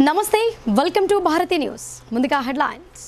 నమస్తే welcome to Bharati news ముందుగా headlines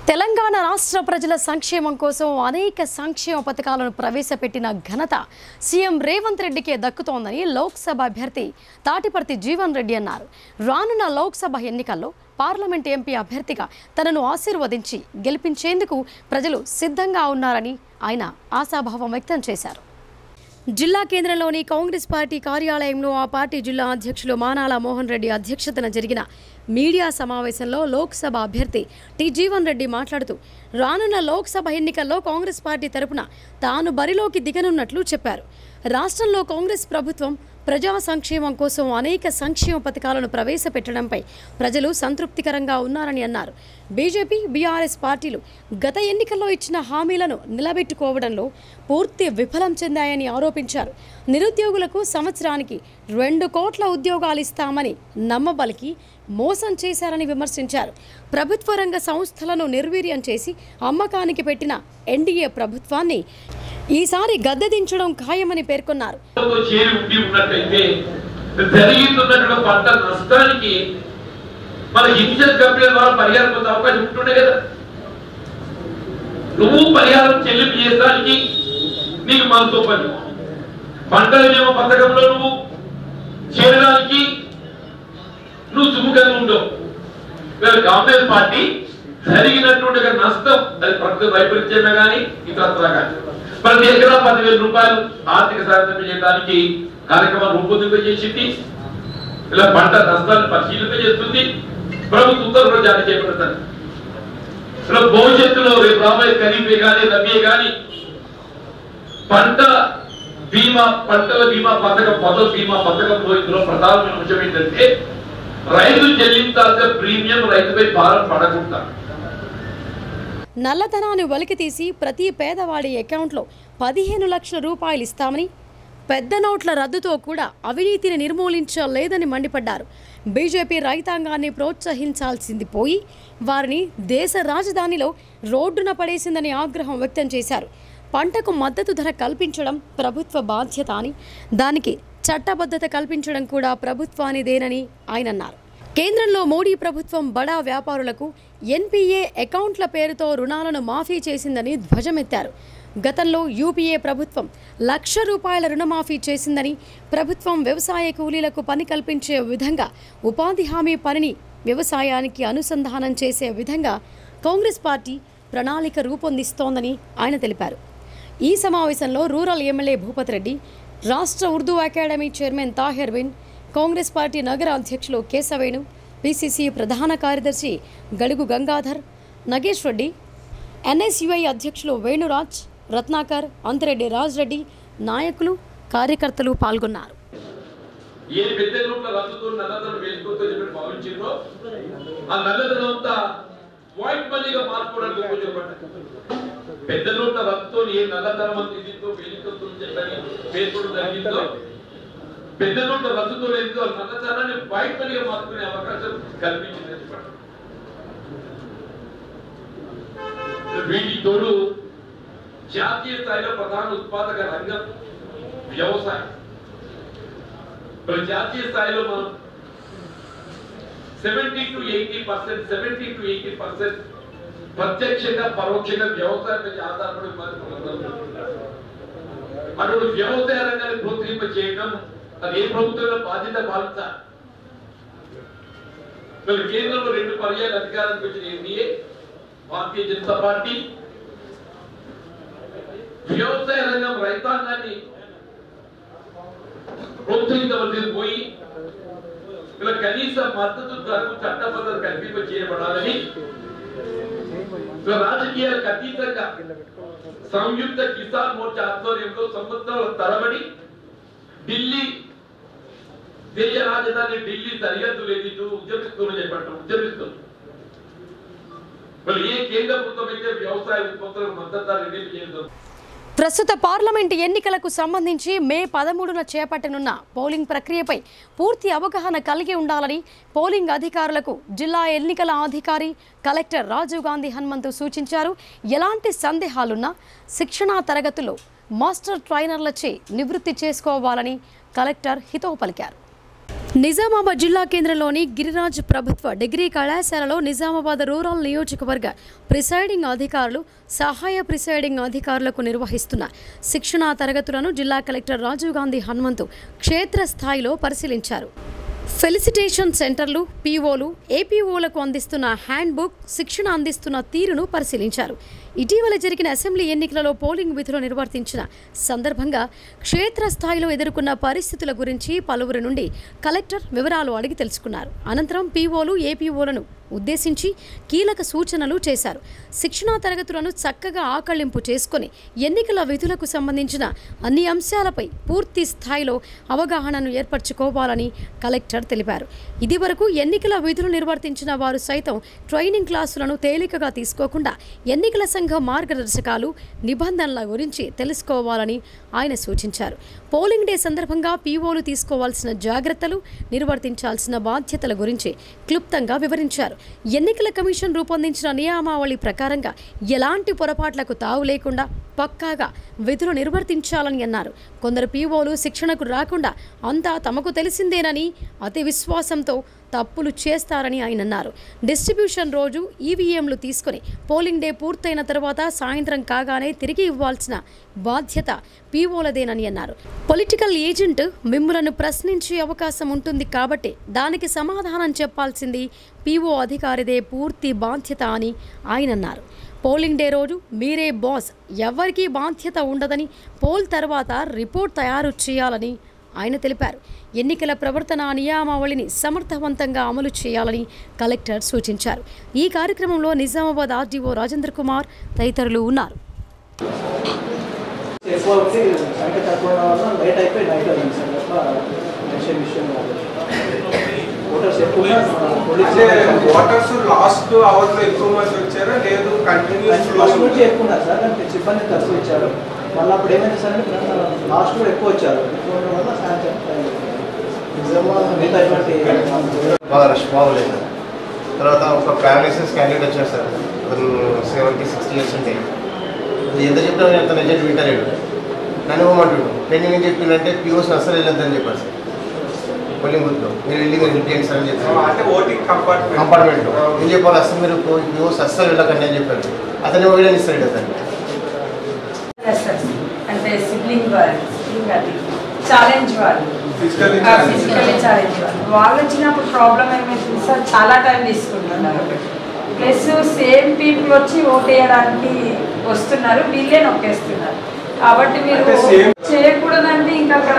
Telangana రాష్ట్ర ప్రజల సంక్షేమం కోసం అనేక సంక్షేమ పథకాలను ప్రవేశపెట్టిన ఘనత సీఎం రేవంత్ రెడ్డికే దక్కుతోందని లోక్సభ అభ్యర్థి తాటిపర్తి జీవన్ రెడ్డి అన్నారు. రానున్న లోక్సభ ఎన్నికల్లో పార్లమెంట్ ఎంపీ అభ్యర్థిగా తనను ఆశీర్వదించి గెలిపించేందుకు ప్రజలు సిద్ధంగా ఉన్నారని ఆయన ఆశాభావం వ్యక్తం చేశారు. జిల్లా కేంద్రంలోని కాంగ్రెస్ పార్టీ కార్యాలయంలో ఆ పార్టీ జిల్లా అధ్యక్షులు మానాల మోహన్ రెడ్డి అధ్యక్షతన జరిగిన మీడియా సమావేశంలో లోక్సభ అభ్యర్థి టి జీవన్ రెడ్డి మాట్లాడుతూ రానున్న లోక్సభ ఎన్నికల్లో కాంగ్రెస్ పార్టీ తరపున తాను బరిలోకి దిగనున్నట్లు చెప్పారు. రాష్ట్రంలో కాంగ్రెస్ ప్రభుత్వం ప్రజా సంక్షేమం కోసం అనేక సంక్షేమ పథకాలను ప్రవేశపెట్టడంపై ప్రజలు సంతృప్తికరంగా ఉన్నారని అన్నారు. బీజేపీ, బీఆర్ఎస్ పార్టీలు గత ఎన్నికల్లో ఇచ్చిన హామీలను నిలబెట్టుకోవడంలో పూర్తి విఫలం చెందాయని ఆరోపించారు. నిరుద్యోగులకు సంవత్సరానికి 2 కోట్ల ఉద్యోగాలు ఇస్తామని నమ్మబలికి మోసం చేశారని విమర్శించారు. ప్రభుత్వ రంగ సంస్థలను నిర్వీర్యం చేసి అమ్మకానికి పెట్టిన ఎన్డీఏ ప్రభుత్వాన్ని ఈసారి గద్దెదించడం ఖాయమని పేర్కొన్నారు. నువ్వు సుముఖంగా ఉండవు. కాంగ్రెస్ పార్టీ జరిగినటువంటి నష్టం అది ప్రకృతి వైపరీత్యమే కానీ ఇతరత్రా కానీ ప్రతి ఎకరా 10,000 రూపాయలు ఆర్థిక సహాయం చేయడానికి కార్యక్రమాలు రూపొందింపజేసింది. ఇలా పంట నష్టాలను పరిశీలింప చేస్తుంది. ప్రభుత్వం ఉత్తర్వులు జారీ చేయబడుతుంది. ఇలా భవిష్యత్తులో రేపు రాబోయే ఖరీఫే కానీ రబీ కానీ పంటల బీమా పథకం పదవ బీమా పథకంలో ఇందులో ప్రధానమైన అంశం ఏంటంటే రైతు చెల్లించాల్సిన ప్రీమియం రైతుపై భారం పడకుండా నల్లధనాన్ని వెలికితీసి ప్రతి పేదవాడి అకౌంట్లో 15 లక్షల రూపాయలు ఇస్తామని, పెద్ద నోట్ల రద్దుతో కూడా అవినీతిని నిర్మూలించలేదని మండిపడ్డారు. బీజేపీ రైతాంగాన్ని ప్రోత్సహించాల్సింది పోయి వారిని దేశ రాజధానిలో రోడ్డున పడేసిందని ఆగ్రహం వ్యక్తం చేశారు. పంటకు మద్దతు ధర కల్పించడం ప్రభుత్వ బాధ్యత అని, దానికి చట్టబద్ధత కల్పించడం కూడా ప్రభుత్వానిదేనని ఆయన అన్నారు. కేంద్రంలో మోడీ ప్రభుత్వం బడా వ్యాపారులకు ఎన్పీఏ అకౌంట్ల పేరుతో రుణాలను మాఫీ చేసిందని ధ్వజమెత్తారు. గతంలో యూపీఏ ప్రభుత్వం ₹1,00,000 రుణమాఫీ చేసిందని, ప్రభుత్వం వ్యవసాయ కూలీలకు పని కల్పించే విధంగా ఉపాధి హామీ పనిని వ్యవసాయానికి అనుసంధానం చేసే విధంగా కాంగ్రెస్ పార్టీ ప్రణాళిక రూపొందిస్తోందని ఆయన తెలిపారు. ఈ సమావేశంలో రూరల్ ఎమ్మెల్యే భూపత్ రెడ్డి, రాష్ట్ర Urdu academy chairman Tahir Bin, Congress party నగర అధ్యక్షులు కేశవేణు, పీసీసీ ప్రధాన కార్యదర్శి గడుగు గంగాధర్, నగేష్ రెడ్డి, ఎన్ఎస్యుఐ అధ్యక్షులు వేణురాజ్, రత్నాకర్, అంతిరెడ్డి రాజ్ రెడ్డి, నాయకులు, కార్యకర్తలు పాల్గొన్నారు. ఏ పెద్ద గ్రూప్ల రద్దుతో నల్లధనం వేసుకోవద్దు చెప్పి భావించిందో ఆ నల్లధనం అంతా వైట్ మనీగా మార్చుకోవడానికి ఉపయోగపడ్డది. పెద్ద గ్రూప్ల రద్దుతో ఏ నల్లధనం అంత ఇదితో వేలికతో చెప్పని పేర్కొనడం జరిగిందో పెద్ద గ్రూప్ల రద్దుతో లేదో నల్లధనాన్ని వైట్ మనీగా మార్చుకునే అవకాశం కల్పించిందని చెప్పండి. వీటి తోడు జాతీయ స్థాయిలో ప్రధాన ఉత్పాదక రంగం వ్యవసాయం. జాతీయ స్థాయిలో మనం 70 to 80% ప్రత్యక్షంగా పరోక్షంగా వ్యవసాయం మీద ఆధారపడి అటువంటి వ్యవసాయ రంగాన్ని ప్రోత్సహింప చేయడం అది ఏ ప్రభుత్వంలో బాధ్యత పాలించాలి. కేంద్రంలో 2 పర్యాయాలు అధికారానికి వచ్చిన ఎన్డీఏ భారతీయ జనతా పార్టీ వ్యవసాయ రంగం రైతాంగాన్ని ప్రోత్సహించవలసి పోయి ఇలా కనీస మద్దతు ధరకు చట్టబద్ధత కల్పింప చేయబడాలని రాజకీయాలకు అతీతంగా సంయుక్త కిసాన్ మోర్చా ఆధ్వర్యంలో సంవత్సరాల తరబడి ఢిల్లీ దేశ రాజధాని ఢిల్లీ సరిహద్దులు ఎదుటూ ఉద్యమిస్తూనే ఉద్యమిస్తుంది. ఏ కేంద్ర ప్రభుత్వం అయితే వ్యవసాయ ఉత్పత్తులకు మద్దతు ధర నిర్ణయం చేయడం. ప్రస్తుత పార్లమెంటు ఎన్నికలకు సంబంధించి మే 13న చేపట్టనున్న పోలింగ్ ప్రక్రియపై పూర్తి అవగాహన కలిగి ఉండాలని పోలింగ్ అధికారులకు జిల్లా ఎన్నికల అధికారి కలెక్టర్ రాజీవ్ గాంధీ హనుమంతు సూచించారు. ఎలాంటి సందేహాలున్నా శిక్షణా తరగతుల్లో మాస్టర్ ట్రైనర్లచే నివృత్తి చేసుకోవాలని కలెక్టర్ హితవు పలికారు. నిజామాబాద్ జిల్లా కేంద్రంలోని గిరిరాజ్ ప్రభుత్వ డిగ్రీ కళాశాలలో నిజామాబాద్ రూరల్ నియోజకవర్గ ప్రిసైడింగ్ అధికారులు సహాయ ప్రిసైడింగ్ అధికారులకు నిర్వహిస్తున్న శిక్షణా తరగతులను జిల్లా కలెక్టర్ రాజీవ్ గాంధీ హనుమంతు క్షేత్రస్థాయిలో పరిశీలించారు. ఫెలిసిటేషన్ సెంటర్లు, పీఓలు, ఏపీఓలకు అందిస్తున్న హ్యాండ్బుక్, శిక్షణ అందిస్తున్న తీరును పరిశీలించారు. ఇటీవల జరిగిన అసెంబ్లీ ఎన్నికలలో పోలింగ్ విధులు నిర్వర్తించిన సందర్భంగా క్షేత్రస్థాయిలో ఎదుర్కొన్న పరిస్థితుల గురించి పలువురి నుండి కలెక్టర్ వివరాలు అడిగి తెలుసుకున్నారు. అనంతరం పీఓలు, ఏపీఓలను ఉద్దేశించి కీలక సూచనలు చేశారు. శిక్షణా తరగతులను చక్కగా ఆకళింపు చేసుకుని ఎన్నికల విధులకు సంబంధించిన అన్ని అంశాలపై పూర్తి స్థాయిలో అవగాహనను ఏర్పరచుకోవాలని కలెక్టర్ తెలిపారు. ఇదివరకు ఎన్నికల విధులు నిర్వర్తించిన వారు సైతం ట్రైనింగ్ క్లాసులను తేలికగా తీసుకోకుండా ఎన్నికల సంఘ మార్గదర్శకాలు, నిబంధనల గురించి తెలుసుకోవాలని ఆయన సూచించారు. పోలింగ్ డే సందర్భంగా పీఓలు తీసుకోవాల్సిన జాగ్రత్తలు, నిర్వర్తించాల్సిన బాధ్యతల గురించి క్లుప్తంగా వివరించారు. ఎన్నికల కమిషన్ రూపొందించిన నియమావళి ప్రకారంగా ఎలాంటి పొరపాట్లకు తావు లేకుండా పక్కాగా విధులు నిర్వర్తించాలని అన్నారు. కొందరు పీఓలు శిక్షణకు రాకుండా అంతా తమకు తెలిసిందేనని అతి విశ్వాసంతో తప్పులు చేస్తారని ఆయన అన్నారు. డిస్ట్రిబ్యూషన్ రోజు ఈవీఎంలు తీసుకుని పోలింగ్ డే పూర్తయిన తర్వాత సాయంత్రం కాగానే తిరిగి ఇవ్వాల్సిన బాధ్యత పీఓలదేనని అన్నారు. పొలిటికల్ ఏజెంట్ మిమ్ములను ప్రశ్నించే అవకాశం ఉంటుంది కాబట్టి దానికి సమాధానం చెప్పాల్సింది పీఓ అధికారిదే పూర్తి బాధ్యత అని ఆయన అన్నారు. పోలింగ్ డే రోజు మీరే బాస్, ఎవరికీ బాధ్యత ఉండదని, పోల్ తర్వాత రిపోర్ట్ తయారు చేయాలని ఆయన తెలిపారు. ఎన్నికల ప్రవర్తన నియమావళిని సమర్థవంతంగా అమలు చేయాలని కలెక్టర్ సూచించారు. ఈ కార్యక్రమంలో నిజామాబాద్ ఆర్డీఓ రాజేంద్ర కుమార్ తదితరులు ఉన్నారు. వాటర్స్ లాస్ట్ అవర్ లో ఎక్కువ మంది వచ్చారా లేదు కంటిన్యూస్ సిబ్బంది తక్కువ ఇచ్చారు. మళ్ళీ అప్పుడు ఏమైంది సార్ అంటే లాస్ట్ లో ఎక్కువ వచ్చారు. ఎక్కువ ఉండడం వల్ల సాయంత్రం బాగా రష్ బాగోలేదు. తర్వాత ఒక ప్యారాలైసిస్ క్యాండిడేట్ వచ్చారు సార్, అతను 70-60 years ఉంటాయి. ఎంత చెప్పినా అంత నిజం వింటలేడు. నన్ను ఇవ్వమంటాడు. ట్రైనింగ్ ఏం చెప్పిందంటే పీఓస్ అస్సలు వెళ్ళొద్దని చెప్పారు సార్. పోలింగ్ బూత్లో మీరు వెళ్ళి మీరు హెల్ప్ చేయండి సార్ అని చెప్పారు. అంటే ఓటింగ్ కంపార్ట్మెంట్లో ఏం చెప్పాలి, అసలు మీరు పీఓస్ అస్సలు వెళ్ళకండి అని చెప్పారు. అతను వీడియో ఇస్తాడు అతను. అంటే సిబ్లింగ్ అది ఛాలెంజ్ వాళ్ళు, ఫిజికల్లీ ఛాలెంజ్ వాళ్ళు వచ్చినప్పుడు ప్రాబ్లం ఏమైతుంది సార్, చాలా టైం తీసుకుంటున్నారు. ప్లస్ సేమ్ పీపుల్ వచ్చి ఓట్ వేయడానికి వస్తున్నారు, వీళ్ళే నొక్కేస్తున్నారు. కాబట్టి మీరు చేయకూడదంటే ఇంకా అక్కడ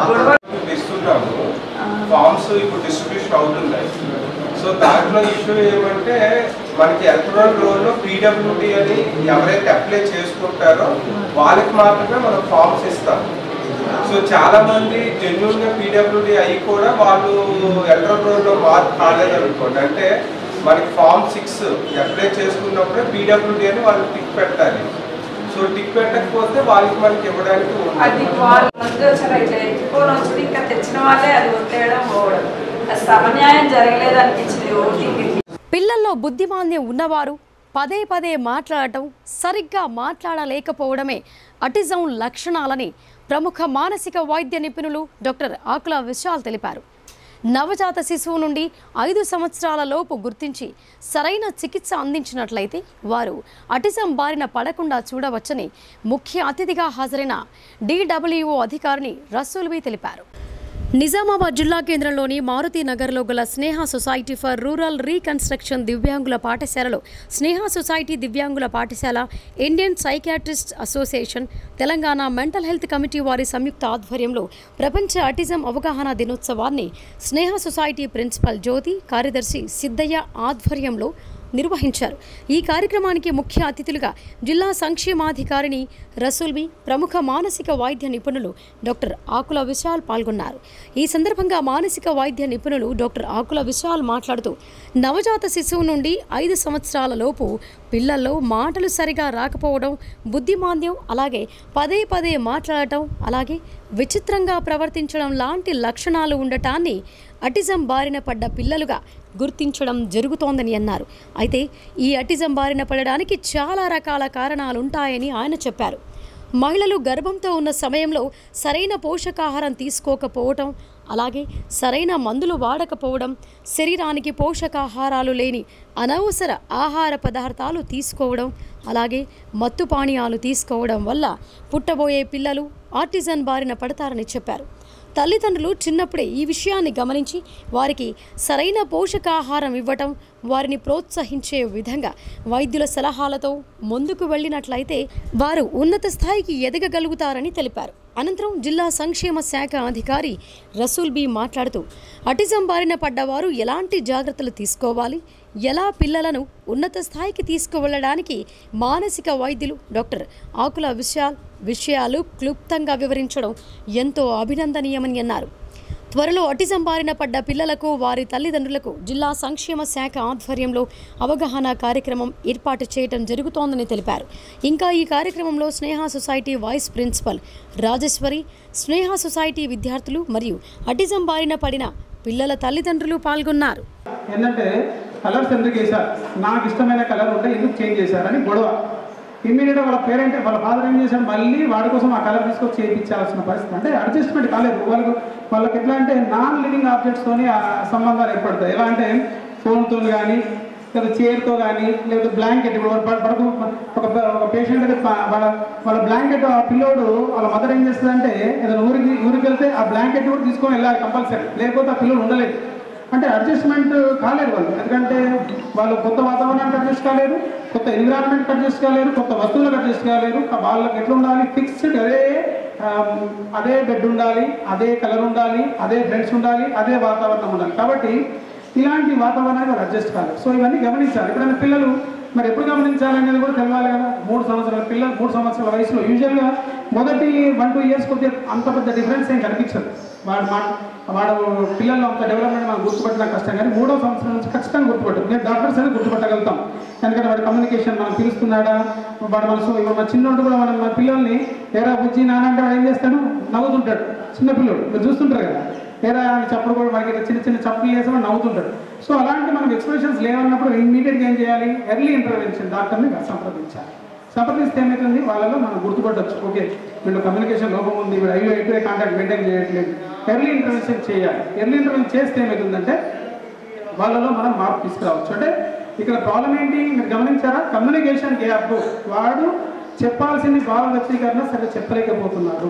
గొడవ ఇస్తున్నాము. ఫార్మ్స్ ఇప్పుడు డిస్ట్రిబ్యూషన్ అవుతుంటాయి. సో దాంట్లో ఇష్యూ ఏమంటే మనకి ఎలక్టరల్ రోల్లో పీడబ్ల్యూడీ అని ఎవరైతే అప్లై చేసుకుంటారో వాళ్ళకి మాత్రమే మనం ఫార్మ్స్ ఇస్తాం. సో చాలా మంది జెన్యున్ గా పీడబ్ల్యూడి అయ్యి కూడా వాళ్ళు ఎలక్ట్రల్ రోల్ లో మార్క్ కాలేదనుకోండి. అంటే మనకి ఫామ్ 6 అప్లై చేసుకున్నప్పుడే పీడబ్ల్యూడి అని వాళ్ళు టిక్ పెట్టాలి. సో టిక్ పెట్టకపోతే వాళ్ళకి మనకి ఇవ్వడానికి అది వాళ్ళు ముందు వచ్చారు ఇట్లా ఎత్తుకొని వచ్చి ఇంకా తెచ్చిన వాళ్ళే అది ఒట్టేయడం పోవడం సమన్యాయం జరగలేదు అనిపించింది ఓటీపీకి. పిల్లల్లో బుద్ధిమాంద్యం ఉన్నవారు పదే పదే మాట్లాడటం, సరిగ్గా మాట్లాడలేకపోవడమే అటిజం లక్షణాలని ప్రముఖ మానసిక వైద్య నిపుణులు డాక్టర్ ఆకుల విశాల్ తెలిపారు. నవజాత శిశువు నుండి 5 సంవత్సరాల లోపు గుర్తించి సరైన చికిత్స అందించినట్లయితే వారు అటిజం బారిన పడకుండా చూడవచ్చని ముఖ్య అతిథిగా హాజరైన DWO అధికారిని రసూల్బీ తెలిపారు. నిజామాబాద్ జిల్లా కేంద్రంలోని మారుతి నగర్లో గల స్నేహ సొసైటీ ఫర్ రూరల్ రీకన్స్ట్రక్షన్ దివ్యాంగుల పాఠశాలలో స్నేహ సొసైటీ దివ్యాంగుల పాఠశాల, Indian psychiatrist association, Telangana mental health committee వారి సంయుక్త ఆధ్వర్యంలో ప్రపంచ అటిజం అవగాహన దినోత్సవాన్ని స్నేహ సొసైటీ ప్రిన్సిపల్ జ్యోతి, కార్యదర్శి సిద్ధయ్య ఆధ్వర్యంలో నిర్వహించారు. ఈ కార్యక్రమానికి ముఖ్య అతిథులుగా జిల్లా సంక్షేమాధికారిని రసూల్బీ, ప్రముఖ మానసిక వైద్య నిపుణులు డాక్టర్ ఆకుల విశాల్ పాల్గొన్నారు. ఈ సందర్భంగా మానసిక వైద్య నిపుణులు డాక్టర్ ఆకుల విశాల్ మాట్లాడుతూ నవజాత శిశువు నుండి 5 సంవత్సరాల లోపు పిల్లల్లో మాటలు సరిగా రాకపోవడం, బుద్ధిమాంద్యం, అలాగే పదే పదే మాట్లాడటం, అలాగే విచిత్రంగా ప్రవర్తించడం లాంటి లక్షణాలు ఉండటాన్ని అటిజం బారిన పడ్డ పిల్లలుగా గుర్తించడం జరుగుతోందని అన్నారు. అయితే ఈ అటిజం బారిన పడడానికి చాలా రకాల కారణాలుంటాయని ఆయన చెప్పారు. మహిళలు గర్భంతో ఉన్న సమయంలో సరైన పోషకాహారం తీసుకోకపోవటం, అలాగే సరైన మందులు వాడకపోవడం, శరీరానికి పోషకాహారాలు లేని అనవసర ఆహార పదార్థాలు తీసుకోవడం, అలాగే మత్తు పానీయాలు తీసుకోవడం వల్ల పుట్టబోయే పిల్లలు ఆటిజం బారిన పడతారని చెప్పారు. తల్లిదండ్రులు చిన్నప్పుడే ఈ విషయాన్ని గమనించి వారికి సరైన పోషకాహారం ఇవ్వటం, వారిని ప్రోత్సహించే విధంగా వైద్యుల సలహాలతో ముందుకు వెళ్ళినట్లయితే వారు ఉన్నత స్థాయికి ఎదగగలుగుతారని తెలిపారు. అనంతరం జిల్లా సంక్షేమ శాఖ అధికారి రసూల్బీ మాట్లాడుతూ అటిజం బారిన పడ్డవారు ఎలాంటి జాగ్రత్తలు తీసుకోవాలి, ఎలా పిల్లలను ఉన్నత స్థాయికి తీసుకువెళ్ళడానికి మానసిక వైద్యులు డాక్టర్ ఆకుల విశాల్ విషయాలు క్లుప్తంగా వివరించడం ఎంతో అభినందనీయమని అన్నారు. త్వరలో అటిజం బారిన పడ్డ పిల్లలకు, వారి తల్లిదండ్రులకు జిల్లా సంక్షేమ శాఖ ఆధ్వర్యంలో అవగాహన కార్యక్రమం ఏర్పాటు చేయడం జరుగుతోందని తెలిపారు. ఇంకా ఈ కార్యక్రమంలో స్నేహ సొసైటీ వైస్ ప్రిన్సిపల్ రాజేశ్వరి, స్నేహ సొసైటీ విద్యార్థులు మరియు అటిజం బారిన పడిన పిల్లల తల్లిదండ్రులు పాల్గొన్నారు. ఏంటంటే కలర్స్ ఎందుకు వేశారు, నాకు ఇష్టమైన కలర్ ఉంటే ఎందుకు చేంజ్ చేశారని గొడవ. ఇమ్మీడియట్గా వాళ్ళ పేరెంట్, వాళ్ళ ఫాదర్ ఏం చేశారు, మళ్ళీ వాడి కోసం ఆ కలర్ తీసుకొచ్చి చేయించాల్సిన పరిస్థితి. అంటే అడ్జస్ట్మెంట్ కాలేదు. వాళ్ళకి ఎట్లా అంటే నాన్ లివింగ్ ఆబ్జెక్ట్స్తోని ఆ సంబంధాలు ఏర్పడతాయి. ఎలా అంటే ఫోన్తో కానీ, లేదా చైర్తో కానీ, లేదా బ్లాంకెట్. ఒక పేషెంట్ అయితే వాళ్ళ బ్లాంకెట్, ఆ పిల్లోడు వాళ్ళ మదర్ ఏం చేస్తుందంటే ఏదైనా ఊరికి వెళ్తే ఆ బ్లాంకెట్ కూడా తీసుకొని వెళ్ళాలి కంపల్సరీ, లేకపోతే ఆ పిల్లలు ఉండలేదు. అంటే అడ్జస్ట్మెంట్ కాలేదు వాళ్ళు. ఎందుకంటే వాళ్ళు కొత్త వాతావరణానికి అడ్జస్ట్ కాలేరు, కొత్త ఎన్విరాన్మెంట్కి అడ్జస్ట్ కాలేరు, కొత్త వస్తువులకు అడ్జస్ట్ కాలేరు. వాళ్ళకి ఎట్లా ఉండాలి, ఫిక్స్డ్ అదే బెడ్ ఉండాలి, అదే కలర్ ఉండాలి, అదే ఫ్రెండ్స్ ఉండాలి, అదే వాతావరణం ఉండాలి. కాబట్టి ఇలాంటి వాతావరణానికి వాళ్ళు అడ్జస్ట్ కాలేదు. సో ఇవన్నీ గమనించాలి. ఎప్పుడైనా పిల్లలు మరి ఎప్పుడు గమనించాలనేది కూడా తెలవాలి కదా. 3 సంవత్సరాల పిల్లలు 3 సంవత్సరాల వయసులో యూజువల్గా మొదటి 1-2 ఇయర్స్ కొద్దిగా అంత పెద్ద డిఫరెన్స్ ఏం కనిపించదు. వాడు పిల్లల్లో అంత డెవలప్మెంట్ మనం గుర్తుపట్టడం కష్టం, కానీ 3వ సంవత్సరం నుంచి ఖచ్చితంగా గుర్తుపట్టారు. నేను డాక్టర్స్ అనేది గుర్తుపట్టగలుగుతాం. ఎందుకంటే వాడి కమ్యూనికేషన్ మనం పిలుస్తున్నాడా, వాడు మనసు. ఇప్పుడు మన చిన్నోడు కూడా మన పిల్లల్ని ఏరా బుజ్జి నాన్న అంటే వాడు ఏం చేస్తాడు, నవ్వుతుంటాడు. చిన్నపిల్లడు మీరు చూస్తుంటారు కదా, ఏరా అని చప్పుడు కూడా మనకి చిన్న చిన్న చప్పులు వేసి వాడు నవ్వుతుంటాడు. సో అలాంటి మనకు ఎక్స్ప్రెషన్స్ లేవన్నప్పుడు ఇమ్మీడియట్గా ఏం చేయాలి, ఎర్లీ ఇంటర్వెన్షన్ డాక్టర్ని సంప్రదించాలి. సంప్రదిస్తే ఏమవుతుంది, వాళ్ళలో మనం గుర్తుపట్టవచ్చు, ఓకే వీళ్ళు కమ్యూనికేషన్ లోపం ఉంది, వీడు ఐ కాంటాక్ట్ మెయింటైన్ చేయట్లేదు. ఎర్లీ ఇంటర్వెన్షన్ చేయాలి. ఎర్లీ ఇంటర్వెన్షన్ చేస్తే ఏమవుతుందంటే వాళ్ళలో మనం మార్పు తీసుకురావచ్చు. అంటే ఇక్కడ ప్రాబ్లం ఏంటి మీరు గమనించారా, కమ్యూనికేషన్ గ్యాప్. వాడు చెప్పాల్సింది భావ వ్యక్తీకరణ సరిగ్గా చెప్పలేకపోతున్నాడు.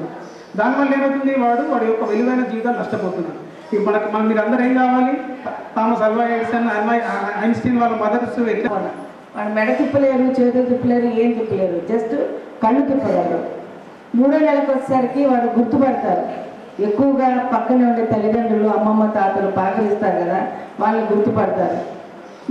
దానివల్ల ఏమవుతుంది, వాడి యొక్క విలువైన జీవితాలు నష్టపోతున్నాడు. ఇప్పుడు మీరు అందరూ ఏం కావాలి, థామస్ అల్వా ఎడిసన్, ఐన్స్టీన్ వాళ్ళ మదర్స్ ఎట్లా వాడు మెడ తిప్పలేరు, చేతులు తిప్పలేరు, ఏం తిప్పలేరు, జస్ట్ కళ్ళు తిప్పగలరు. 3వ నెలకు వచ్చేసరికి వాడు గుర్తుపడతారు. ఎక్కువగా పక్కనే ఉండే తల్లిదండ్రులు, అమ్మమ్మ తాతలు పలకరిస్తారు కదా, వాళ్ళు గుర్తుపడతారు.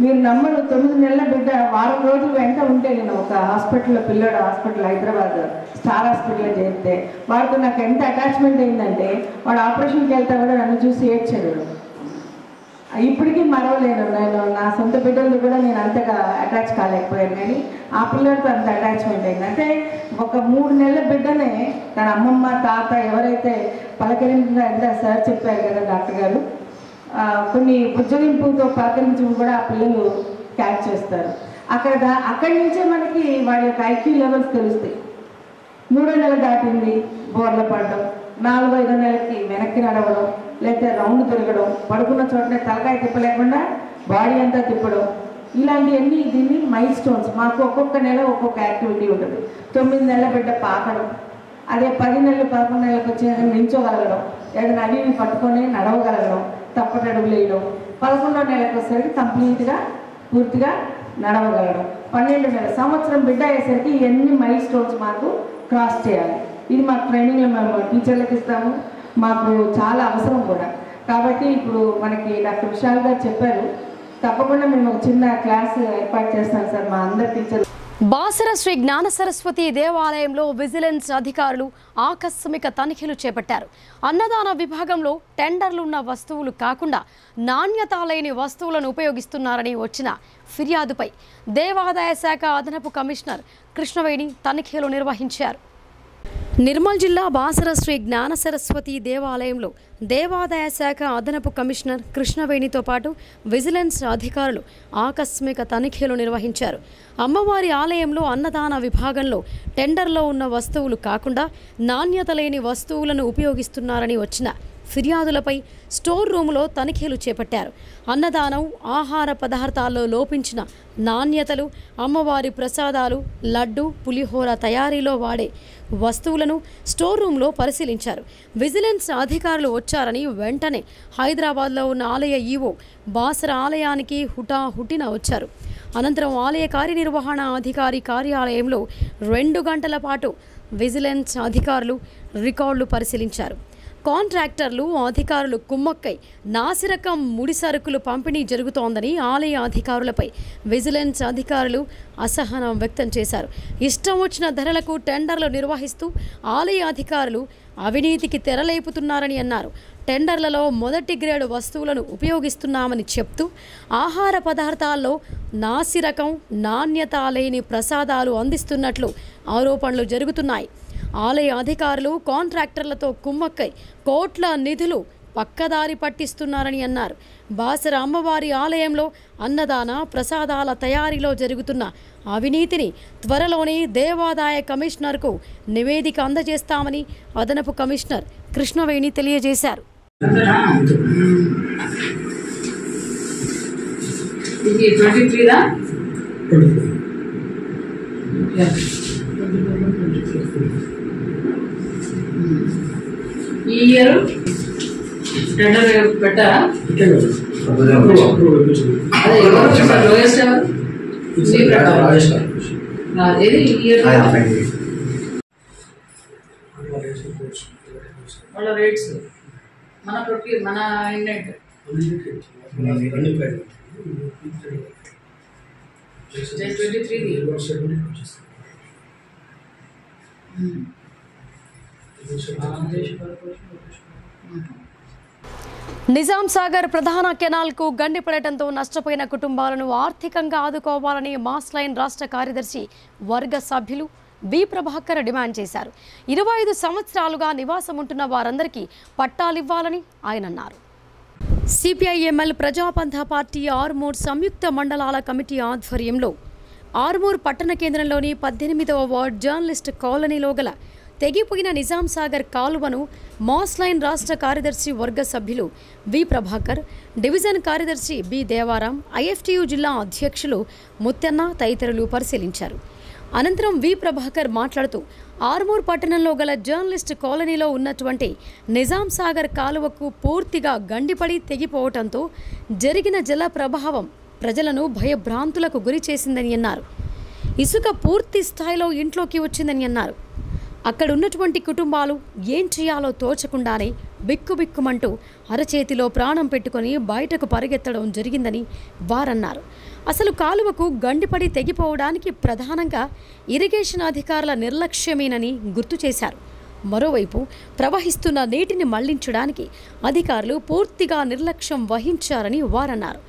మీరు నమ్మరు, 9 నెలల బిడ్డ వారం రోజులు వెంట ఉంటే నేను ఒక హాస్పిటల్లో, పిల్లడు హాస్పిటల్ హైదరాబాద్ స్టార్ హాస్పిటల్లో చేరితే వాడితో నాకు ఎంత అటాచ్మెంట్ అయిందంటే వాడు ఆపరేషన్కి వెళ్తా కూడా నన్ను చూసి ఏడ్చాడు. ఇప్పటికీ మరవలేను. నేను నా సొంత బిడ్డలు కూడా నేను అంతగా అటాచ్ కాలేకపోయాను, కానీ ఆ పిల్లలతో అంత అటాచ్మెంట్ అయింది. అంటే ఒక 3 నెలల బిడ్డనే తన అమ్మమ్మ తాత ఎవరైతే పలకరింపుగా ఎంత సార్ చెప్పారు కదా డాక్టర్ గారు, కొన్ని బుజ్జగింపుతో పలకరింపు కూడా ఆ పిల్లలు క్యాచ్ చేస్తారు. అక్కడి నుంచే మనకి వాడి యొక్క ఐక్యూ లెవెల్స్ తెలుస్తాయి. 3వ నెల దాటింది బోర్ల పడడం, 4వ-5వ నెలకి వెనక్కి నడవడం, లేకపోతే రౌండ్ తిరగడం, పడుకున్న చోటనే తలకాయ తిప్పలేకుండా బాడీ అంతా తిప్పడం, ఇలాంటివన్నీ దీన్ని మైల్ స్టోన్స్. మాకు ఒక్కొక్క నెల ఒక్కొక్క యాక్టివిటీ ఉంటుంది. 9 నెలల బిడ్డ పాకడం, అదే 10 నెలలు 11 నెలలకు వచ్చి నించోగలగడం, ఏదైనా అవి పట్టుకొని నడవగలగడం, తప్పటడుగులు వేయడం, 11వ నెలకు వచ్చేసరికి కంప్లీట్గా పూర్తిగా నడవగలడం, 12 నెలల సంవత్సరం బిడ్డ అయ్యేసరికి ఇవన్నీ మైల్ స్టోన్స్ మాకు క్రాస్ చేయాలి. ఇది మాకు ట్రైనింగ్లో మేము టీచర్లకు ఇస్తాము, మాకు చాలా అవసరం కూడా. కాబట్టి ఇప్పుడు మనకి డాక్టర్ విశాల్ గారు చెప్పారు, తప్పకుండా మేము ఒక చిన్న క్లాస్ ఏర్పాటు చేస్తాం సార్ మా అందరి టీచర్లు. బాసర శ్రీ జ్ఞాన సరస్వతి దేవాలయంలో విజిలెన్స్ అధికారులు ఆకస్మిక తనిఖీలు చేపట్టారు. అన్నదాన విభాగంలో టెండర్లున్న వస్తువులు కాకుండా నాణ్యత లేని వస్తువులను ఉపయోగిస్తున్నారని వచ్చిన ఫిర్యాదుపై దేవాదాయ శాఖ అదనపు కమిషనర్ కృష్ణవేణి తనిఖీలు నిర్వహించారు. నిర్మల్ జిల్లా బాసర శ్రీ జ్ఞాన సరస్వతి దేవాలయంలో దేవాదాయ శాఖ అదనపు కమిషనర్ కృష్ణవేణితో పాటు విజిలెన్స్ అధికారులు ఆకస్మిక తనిఖీలు నిర్వహించారు. అమ్మవారి ఆలయంలో అన్నదాన విభాగంలో టెండర్లో ఉన్న వస్తువులు కాకుండా నాణ్యత లేని వస్తువులను ఉపయోగిస్తున్నారని వచ్చిన ఫిర్యాదులపై స్టోర్ రూములో తనిఖీలు చేపట్టారు. అన్నదానం, ఆహార పదార్థాల్లో లోపించిన నాణ్యతలు, అమ్మవారి ప్రసాదాలు, లడ్డు, పులిహోర తయారీలో వాడే వస్తువులను స్టోర్ రూమ్లో పరిశీలించారు. విజిలెన్స్ అధికారులు వచ్చారని వెంటనే హైదరాబాద్లో ఉన్న ఆలయ ఈవో బాసర ఆలయానికి హుటాహుటిన వచ్చారు. అనంతరం ఆలయ కార్యనిర్వహణ అధికారి కార్యాలయంలో 2 గంటల పాటు విజిలెన్స్ అధికారులు రికార్డులు పరిశీలించారు. కాంట్రాక్టర్లు, అధికారులు కుమ్మక్కై నాసిరకం ముడి సరుకులు పంపిణీ జరుగుతోందని ఆలయ అధికారులపై విజిలెన్స్ అధికారులు అసహనం వ్యక్తం చేశారు. ఇష్టం వచ్చిన ధరలకు టెండర్లు నిర్వహిస్తూ ఆలయ అధికారులు అవినీతికి తెరలేపుతున్నారని అన్నారు. టెండర్లలో మొదటి గ్రేడ్ వస్తువులను ఉపయోగిస్తున్నామని చెప్తూ ఆహార పదార్థాల్లో నాసిరకం, నాణ్యత లేని ప్రసాదాలు అందిస్తున్నట్లు ఆరోపణలు జరుగుతున్నాయి. ఆలయ అధికారులు కాంట్రాక్టర్లతో కుమ్మక్కై కోట్ల నిధులు పక్కదారి పట్టిస్తున్నారని అన్నారు. బాసర అమ్మవారి ఆలయంలో అన్నదాన ప్రసాదాల తయారీలో జరుగుతున్న అవినీతిని త్వరలోనే దేవాదాయ కమిషనర్కు నివేదిక అందజేస్తామని అదనపు కమిషనర్ కృష్ణవేణి తెలియజేశారు. ఈ ఇయర్ టెండర్ పెట్టారా? అదే లోయెస్ట్ ఏది ఈ ఇయర్ వాళ్ళ రేట్స్ మన ప్రొక్యూర్ మన ఇండెంట్ నిజాం సాగర్ ప్రధాన కెనాల్కు గండిపడటంతో నష్టపోయిన కుటుంబాలను ఆర్థికంగా ఆదుకోవాలని మాస్ లైన్ రాష్ట్ర కార్యదర్శి వర్గ సభ్యులు బి ప్రభాకర్ డిమాండ్ చేశారు. 25 సంవత్సరాలుగా నివాసం ఉంటున్న వారందరికీ పట్టాలివ్వాలని ఆయన అన్నారు. సిపిఐఎంఎల్ ప్రజాపంథ పార్టీ ఆర్మూర్ సంయుక్త మండలాల కమిటీ ఆధ్వర్యంలో ఆర్మూర్ పట్టణ కేంద్రంలోని 18వ వార్డ్ జర్నలిస్ట్ కాలనీలో గల తెగిపోయిన నిజాం సాగర్ కాలువను మాస్ లైన్ రాష్ట్ర కార్యదర్శి వర్గ సభ్యులు వి ప్రభాకర్, డివిజన్ కార్యదర్శి బి దేవారాం, ఐఎఫ్టియు జిల్లా అధ్యక్షులు ముత్తన్న తదితరులు పరిశీలించారు. అనంతరం వి ప్రభాకర్ మాట్లాడుతూ ఆర్మూర్ పట్టణంలో గల జర్నలిస్ట్ కాలనీలో ఉన్నటువంటి నిజాం సాగర్ కాలువకు పూర్తిగా గండిపడి తెగిపోవటంతో జరిగిన జల ప్రభావం ప్రజలను భయభ్రాంతులకు గురి చేసిందని అన్నారు. ఇసుక పూర్తి స్థాయిలో ఇంట్లోకి వచ్చిందని అన్నారు. అక్కడ ఉన్నటువంటి కుటుంబాలు ఏం చేయాలో తోచకుండానే బిక్కుబిక్కుమంటూ అరచేతిలో ప్రాణం పెట్టుకొని బయటకు పరిగెత్తడం జరిగిందని వారన్నారు. అసలు కాలువకు గండిపడి తెగిపోవడానికి ప్రధానంగా ఇరిగేషన్ అధికారుల నిర్లక్ష్యమేనని గుర్తు చేశారు. మరోవైపు ప్రవహిస్తున్న నీటిని మళ్లించడానికి అధికారులు పూర్తిగా నిర్లక్ష్యం వహించారని వారన్నారు.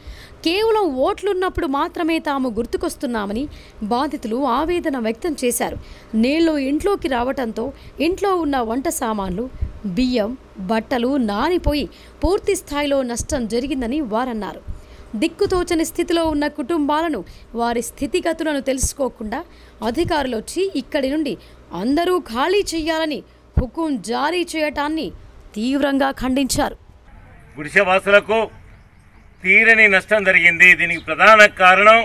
కేవలం ఓట్లున్నప్పుడు మాత్రమే తాము గుర్తుకొస్తున్నామని బాధితులు ఆవేదన వ్యక్తం చేశారు. నీళ్లు ఇంట్లోకి రావడంతో ఇంట్లో ఉన్న వంట సామాన్లు, బియ్యం, బట్టలు నానిపోయి పూర్తి స్థాయిలో నష్టం జరిగిందని వారన్నారు. దిక్కుతోచని స్థితిలో ఉన్న కుటుంబాలను వారి స్థితిగతులను తెలుసుకోకుండా అధికారులు వచ్చి ఇక్కడి నుండి అందరూ ఖాళీ చేయాలని హుకుం జారీ చేయటాన్ని తీవ్రంగా ఖండించారు. గుడిసెవాసులకు తీరని నష్టం జరిగింది. దీనికి ప్రధాన కారణం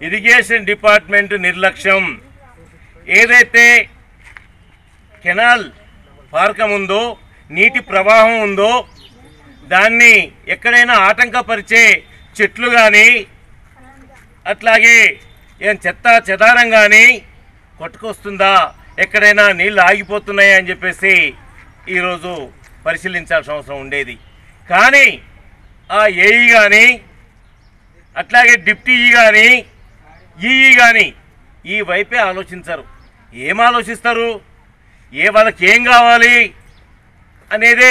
ఇరిగేషన్ డిపార్ట్మెంట్ నిర్లక్ష్యం. ఏదైతే కెనాల్ పార్కం ఉందో, నీటి ప్రవాహం ఉందో, దాన్ని ఎక్కడైనా ఆటంకపరిచే చెట్లు కానీ అట్లాగే ఏం చెత్త చెదారం కానీ కొట్టుకొస్తుందా, ఎక్కడైనా నీళ్ళు ఆగిపోతున్నాయా అని చెప్పేసి ఈరోజు పరిశీలించాల్సిన అవసరం ఉండేది. కానీ ఆ ఏఈ కానీ అట్లాగే డిప్టీ ఈ కానీ ఈఈ కానీ ఈ వైపే ఆలోచించరు. ఏం ఆలోచిస్తారు? వాళ్ళకి ఏం కావాలి అనేది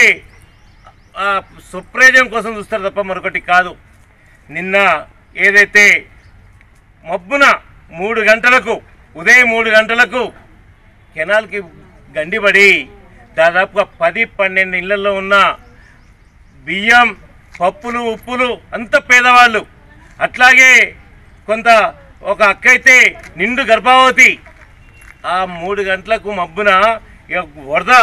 సుప్రయోజనం కోసం చూస్తారు తప్ప మరొకటి కాదు. నిన్న ఏదైతే మబ్బున 3 గంటలకు ఉదయం 3 గంటలకు కెనాల్కి గండిపడి దాదాపుగా 10-12 ఇళ్లలో ఉన్న బియ్యం, పప్పులు, ఉప్పులు అంత పేదవాళ్ళు, అట్లాగే ఒక అక్క అయితే నిండు గర్భవతి, ఆ 3 గంటలకు మబ్బున వరద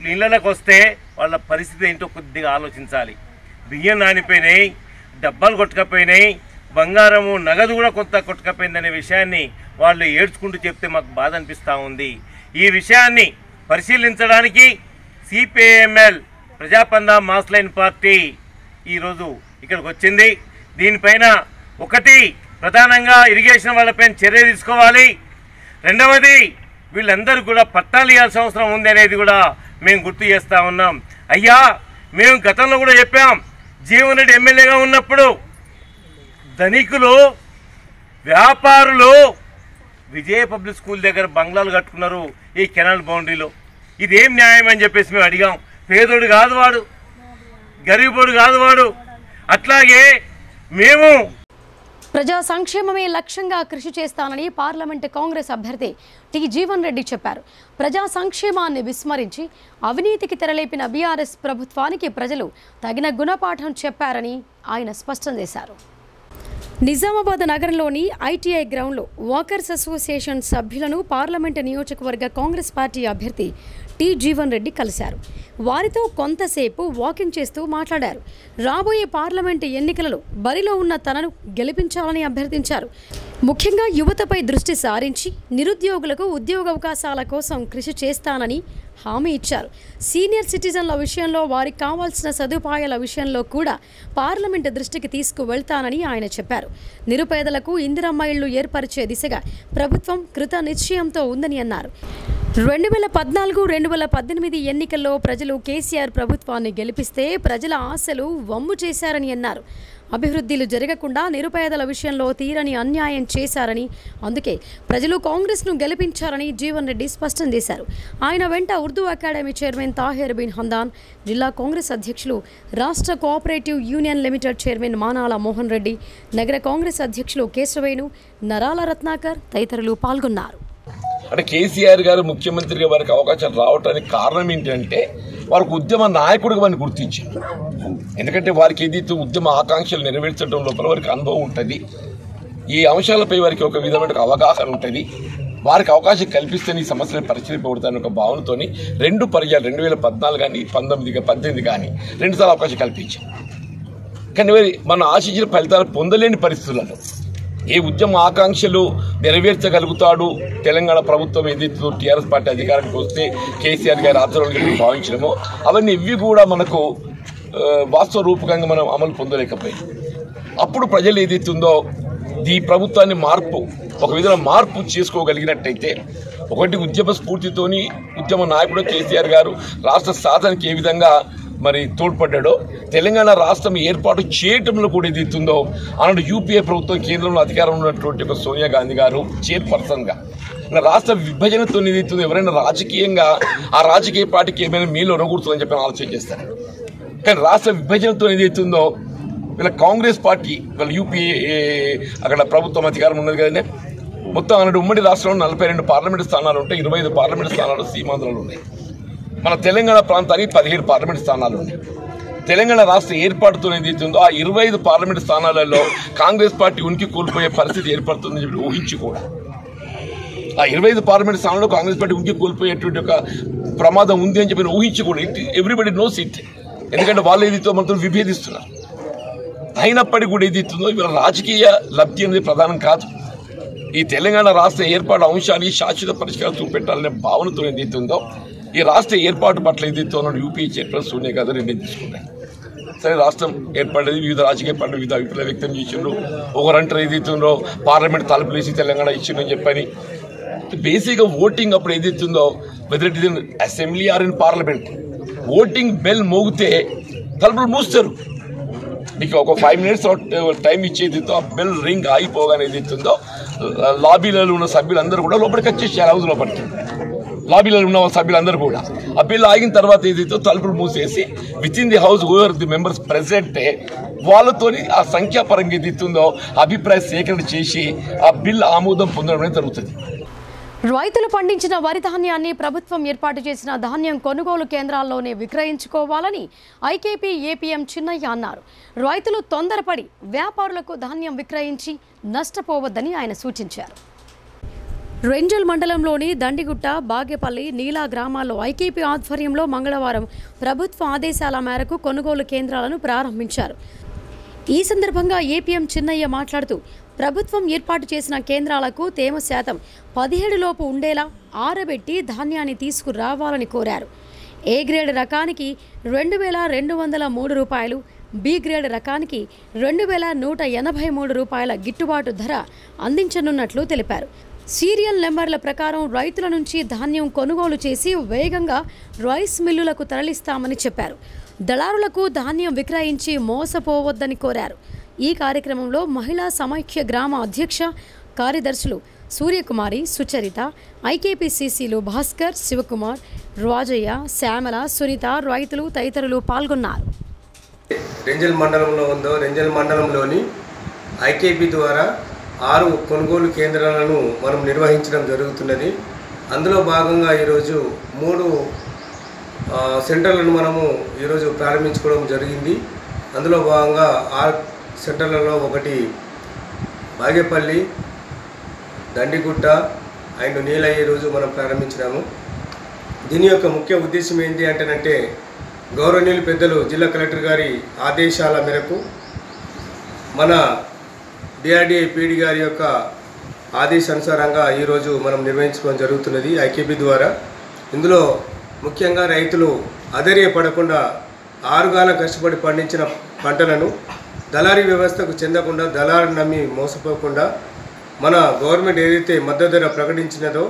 నీళ్ళకి వస్తే వాళ్ళ పరిస్థితి ఏంటో కొద్దిగా ఆలోచించాలి. బియ్యం నానిపోయినాయి, డబ్బాలు కొట్టుకపోయినాయి, బంగారము నగదు కూడా కొంత కొట్టుకపోయిందనే విషయాన్ని వాళ్ళు ఏడ్చుకుంటూ చెప్తే మాకు బాధ అనిపిస్తూ ఉంది. ఈ విషయాన్ని పరిశీలించడానికి సిపిఐఎంఎల్ ప్రజాపందా మాస్ లైన్ పార్టీ ఈరోజు ఇక్కడికి వచ్చింది. దీనిపైన ఒకటి ప్రధానంగా ఇరిగేషన్ వాళ్ళపైన చర్య తీసుకోవాలి. రెండవది వీళ్ళందరూ కూడా పట్టాలు ఇవ్వాల్సిన అవసరం ఉంది అనేది కూడా మేము గుర్తు చేస్తూ ఉన్నాం. అయ్యా, మేము గతంలో కూడా చెప్పాం, జీవన్ రెడ్డి ఎమ్మెల్యేగా ఉన్నప్పుడు ధనికులు, వ్యాపారులు విజయ పబ్లిక్ స్కూల్ దగ్గర బంగ్లాలు కట్టుకున్నారు ఈ కెనాల్ బౌండరీలో. ఇదేం న్యాయం అని చెప్పేసి మేము అడిగాం. పేదోడు కాదు వాడు, గరీబోడు కాదు వాడు. అట్లాగే మేము ప్రజా సంక్షేమమే లక్ష్యంగా కృషి చేస్తానని పార్లమెంటు కాంగ్రెస్ అభ్యర్థి టి జీవన్ రెడ్డి చెప్పారు. ప్రజా సంక్షేమాన్ని విస్మరించి అవినీతికి తెరలేపిన బీఆర్ఎస్ ప్రభుత్వానికి ప్రజలు తగిన గుణపాఠం చెప్పారని ఆయన స్పష్టం చేశారు. నిజామాబాద్ నగరంలోని ఐటీఐ గ్రౌండ్లో వాకర్స్ అసోసియేషన్ సభ్యులను పార్లమెంటు నియోజకవర్గ కాంగ్రెస్ పార్టీ అభ్యర్థి టి జీవన్ రెడ్డి కలిశారు. వారితో కొంతసేపు వాకింగ్ చేస్తూ మాట్లాడారు. రాబోయే పార్లమెంటు ఎన్నికలలో బరిలో ఉన్న తనను గెలిపించాలని అభ్యర్థించారు. ముఖ్యంగా యువతపై దృష్టి సారించి నిరుద్యోగులకు ఉద్యోగ అవకాశాల కోసం కృషి చేస్తానని హామీ ఇచ్చారు. సీనియర్ సిటిజన్ల విషయంలో వారికి కావాల్సిన సదుపాయాల విషయంలో కూడా పార్లమెంటు దృష్టికి తీసుకువెళ్తానని ఆయన చెప్పారు. నిరుపేదలకు ఇందిరమ్మ ఇళ్లు ఏర్పరిచే దిశగా ప్రభుత్వం కృత నిశ్చయంతో ఉందని అన్నారు. 2014-2018 ఎన్నికల్లో ప్రజలు కేసీఆర్ ప్రభుత్వాన్ని గెలిపిస్తే ప్రజల ఆశలు వమ్ము చేశారని అన్నారు. అభివృద్ధిలు జరగకుండా నిరుపేదల విషయంలో తీరని అన్యాయం చేశారని, అందుకే ప్రజలు కాంగ్రెస్ను గెలిపించారని జీవన్ రెడ్డి స్పష్టం చేశారు. ఆయన వెంట ఉర్దూ అకాడమీ చైర్మన్ తాహిర్ బిన్ హందాన్, జిల్లా కాంగ్రెస్ అధ్యక్షులు, రాష్ట్ర cooperative union limited chairman Manala Mohan Reddy, నగర కాంగ్రెస్ అధ్యక్షులు కేశవేణు, నరాల రత్నాకర్ తదితరులు పాల్గొన్నారు. అంటే కేసీఆర్ గారు ముఖ్యమంత్రిగా వారికి అవకాశం రావడానికి కారణం ఏంటంటే వారికి ఉద్యమ నాయకుడిగా వారిని గుర్తించారు. ఎందుకంటే వారికి ఏదైతే ఉద్యమ ఆకాంక్షలు నెరవేర్చడం లోపల వారికి అనుభవం ఉంటుంది, ఈ అంశాలపై వారికి ఒక విధమైన అవగాహన ఉంటుంది. వారికి అవకాశం కల్పిస్తే ఈ సమస్యలను పరిశీలింపబడతాయని ఒక భావనతోని 2 పర్యాలు 2014 కానీ 18 కానీ 2 సార్లు అవకాశం కల్పించారు. కానీ మనం ఆశించిన ఫలితాలు పొందలేని పరిస్థితులలో ఏ ఉద్యమ ఆకాంక్షలు నెరవేర్చగలుగుతాడు తెలంగాణ ప్రభుత్వం ఏదైతే టీఆర్ఎస్ పార్టీ అధికారానికి వస్తే కేసీఆర్ గారి ఆధ్వర్యంలో భావించడమో అవన్నీ ఇవి కూడా మనకు వాస్తవ రూపకంగా మనం అమలు పొందలేకపోయింది. అప్పుడు ప్రజలు ఏదైతే ఉందో ఈ ప్రభుత్వాన్ని ఒక విధంగా మార్పు చేసుకోగలిగినట్టయితే, ఒకటి ఉద్యమ స్ఫూర్తితోని ఉద్యమ నాయకుడు కేసీఆర్ గారు రాష్ట్ర సాధనకి ఏ విధంగా మరి తోడ్పడ్డాడో, తెలంగాణ రాష్ట్రం ఏర్పాటు చేయటంలో కూడా ఏదైతుందో అలాంటి యూపీఏ ప్రభుత్వం కేంద్రంలో అధికారంలో ఉన్నటువంటి ఒక సోనియా గాంధీ గారు చైర్పర్సన్గా రాష్ట్ర విభజనతో ఏదైతుందో ఎవరైనా రాజకీయంగా ఆ రాజకీయ పార్టీకి ఏమైనా మేలు ఒరగూడుతుందని చెప్పి ఆలోచన చేస్తారు. కానీ రాష్ట్ర విభజనతో ఏదైతుందో వీళ్ళ కాంగ్రెస్ పార్టీ వీళ్ళ యూపీఏ అక్కడ ప్రభుత్వం అధికారం ఉన్నది కదండి. మొత్తం అన్నట్టు ఉమ్మడి రాష్ట్రంలో 42 పార్లమెంటు స్థానాలు ఉంటాయి, 25 పార్లమెంటు స్థానాలు సీమాంధ్రలో ఉన్నాయి. మన తెలంగాణ ప్రాంతానికి 17 పార్లమెంటు స్థానాలు ఉన్నాయి. తెలంగాణ రాష్ట్ర ఏర్పాటుతో ఏదైతుందో ఆ 25 పార్లమెంటు స్థానాలలో కాంగ్రెస్ పార్టీ ఉనికి కోల్పోయే పరిస్థితి ఏర్పడుతుందని చెప్పి ఊహించి కూడా ఆ 25 పార్లమెంటు స్థానంలో కాంగ్రెస్ పార్టీ ఉనికి కోల్పోయేటువంటి ఒక ప్రమాదం ఉంది అని చెప్పి ఊహించి కూడా ఎవ్రీబడి నోస్ ఇట్. ఎందుకంటే వాళ్ళు ఏదైతే మనతో విభేదిస్తున్నారు. అయినప్పటికీ కూడా ఏదైతుందో ఇవాళ రాజకీయ లబ్ధి అనేది ప్రధానం కాదు. ఈ తెలంగాణ రాష్ట్ర ఏర్పాటు అంశాన్ని శాశ్వత పరిష్కారం చూపెట్టాలనే భావనతో ఏదైతుందో ఈ రాష్ట్ర ఏర్పాటు పట్ల ఏదైతే యూపీ చైర్పర్సన్ సోనియా గాంధీ నిర్ణయం తీసుకున్నాయి. సరే, రాష్ట్రం ఏర్పడేది వివిధ రాజకీయ పార్టీలు వివిధ అభిప్రాయం వ్యక్తం చేసిండ్రు. ఒకరంటారు ఏదైతుందో పార్లమెంట్ తలుపులు వేసి తెలంగాణ ఇచ్చిందని చెప్పని. బేసిక్గా ఓటింగ్ అప్పుడు ఏదైతుందో whether it is assembly or in parliament, voting bell మోగితే తలుపులు మూస్తారు. మీకు ఒక 5 minutes టైం ఇచ్చేది ఆ బెల్ రింగ్ ఆగిపోగానే ఏదైతుందో లాబీలలో ఉన్న సభ్యులందరూ కూడా లోపలికి వచ్చేసారు. హౌస్ లోపలికి లాబీలలో ఉన్న సభ్యులందరూ కూడా ఆ బిల్ ఆగిన తర్వాత ఏదైతే తలుపులు మూసేసి within the house over the members ప్రెసిడెంటే వాళ్ళతోని ఆ సంఖ్యాపరంగా ఏదైతుందో అభిప్రాయ సేకరణ చేసి ఆ బిల్ ఆమోదం పొందడం అనేది జరుగుతుంది. రైతులు పండించిన వరి ధాన్యాన్ని ప్రభుత్వం ఏర్పాటు చేసిన ధాన్యం కొనుగోలు కేంద్రాల్లోనే విక్రయించుకోవాలని ఐకేపీ ఏపీఎం చిన్నయ్య అన్నారు. రైతులు తొందరపడి వ్యాపారులకు ధాన్యం విక్రయించి నష్టపోవద్దని ఆయన సూచించారు. రెంజల్ మండలంలోని దండిగుట్ట, బాగేపల్లి, నీలా గ్రామాల్లో ఐకేపీ ఆధ్వర్యంలో మంగళవారం ప్రభుత్వ ఆదేశాల మేరకు కొనుగోలు కేంద్రాలను ప్రారంభించారు. ఈ సందర్భంగా ఏపీఎం చిన్నయ్య మాట్లాడుతూ ప్రభుత్వం ఏర్పాటు చేసిన కేంద్రాలకు తేమ శాతం 17 లోపు ఉండేలా ఆరబెట్టి ధాన్యాన్ని తీసుకురావాలని కోరారు. ఏ గ్రేడ్ రకానికి 2203 రూపాయలు, బి గ్రేడ్ రకానికి 2183 రూపాయల గిట్టుబాటు ధర అందించనున్నట్లు తెలిపారు. సీరియల్ నెంబర్ల ప్రకారం రైతుల నుంచి ధాన్యం కొనుగోలు చేసి వేగంగా రైస్ మిల్లులకు తరలిస్తామని చెప్పారు. దళారులకు ధాన్యం విక్రయించి మోసపోవద్దని కోరారు. ఈ కార్యక్రమంలో మహిళా సమైక్య గ్రామ అధ్యక్ష కార్యదర్శులు సూర్యకుమారి, సుచరిత, ఐకేపీసీసీలు భాస్కర్, శివకుమార్, రాజయ్య, శ్యామల, సునీత, రైతులు తదితరులు పాల్గొన్నారు. రెంజల్ మండలంలో ఉందో రెంజల్ మండలంలోని ఐకేపీ ద్వారా 6 కొనుగోలు కేంద్రాలను మనం నిర్వహించడం జరుగుతున్నది. అందులో భాగంగా ఈరోజు 3 సెంటర్లను మనము ఈరోజు ప్రారంభించుకోవడం జరిగింది. అందులో భాగంగా 6 సెంటర్లలో ఒకటి బాగేపల్లి, దండిగుట్ట అండ్ నీలయ్య ఈరోజు మనం ప్రారంభించినాము. దీని యొక్క ముఖ్య ఉద్దేశం ఏంటి అంటేనంటే గౌరవనీయులు పెద్దలు జిల్లా కలెక్టర్ గారి ఆదేశాల మేరకు మన డిఆర్డీఏ పీడీ గారి యొక్క ఆదేశానుసారంగా ఈరోజు మనం నిర్వహించుకోవడం జరుగుతున్నది ఐకేపీ ద్వారా. ఇందులో ముఖ్యంగా రైతులు అధైర్యపడకుండా 6 గాలం కష్టపడి పండించిన పంటలను దళారీ వ్యవస్థకు చెందకుండా, దళారుని నమ్మి మోసపోకుండా మన గవర్నమెంట్ ఏదైతే మద్దతు ధర ప్రకటించినదో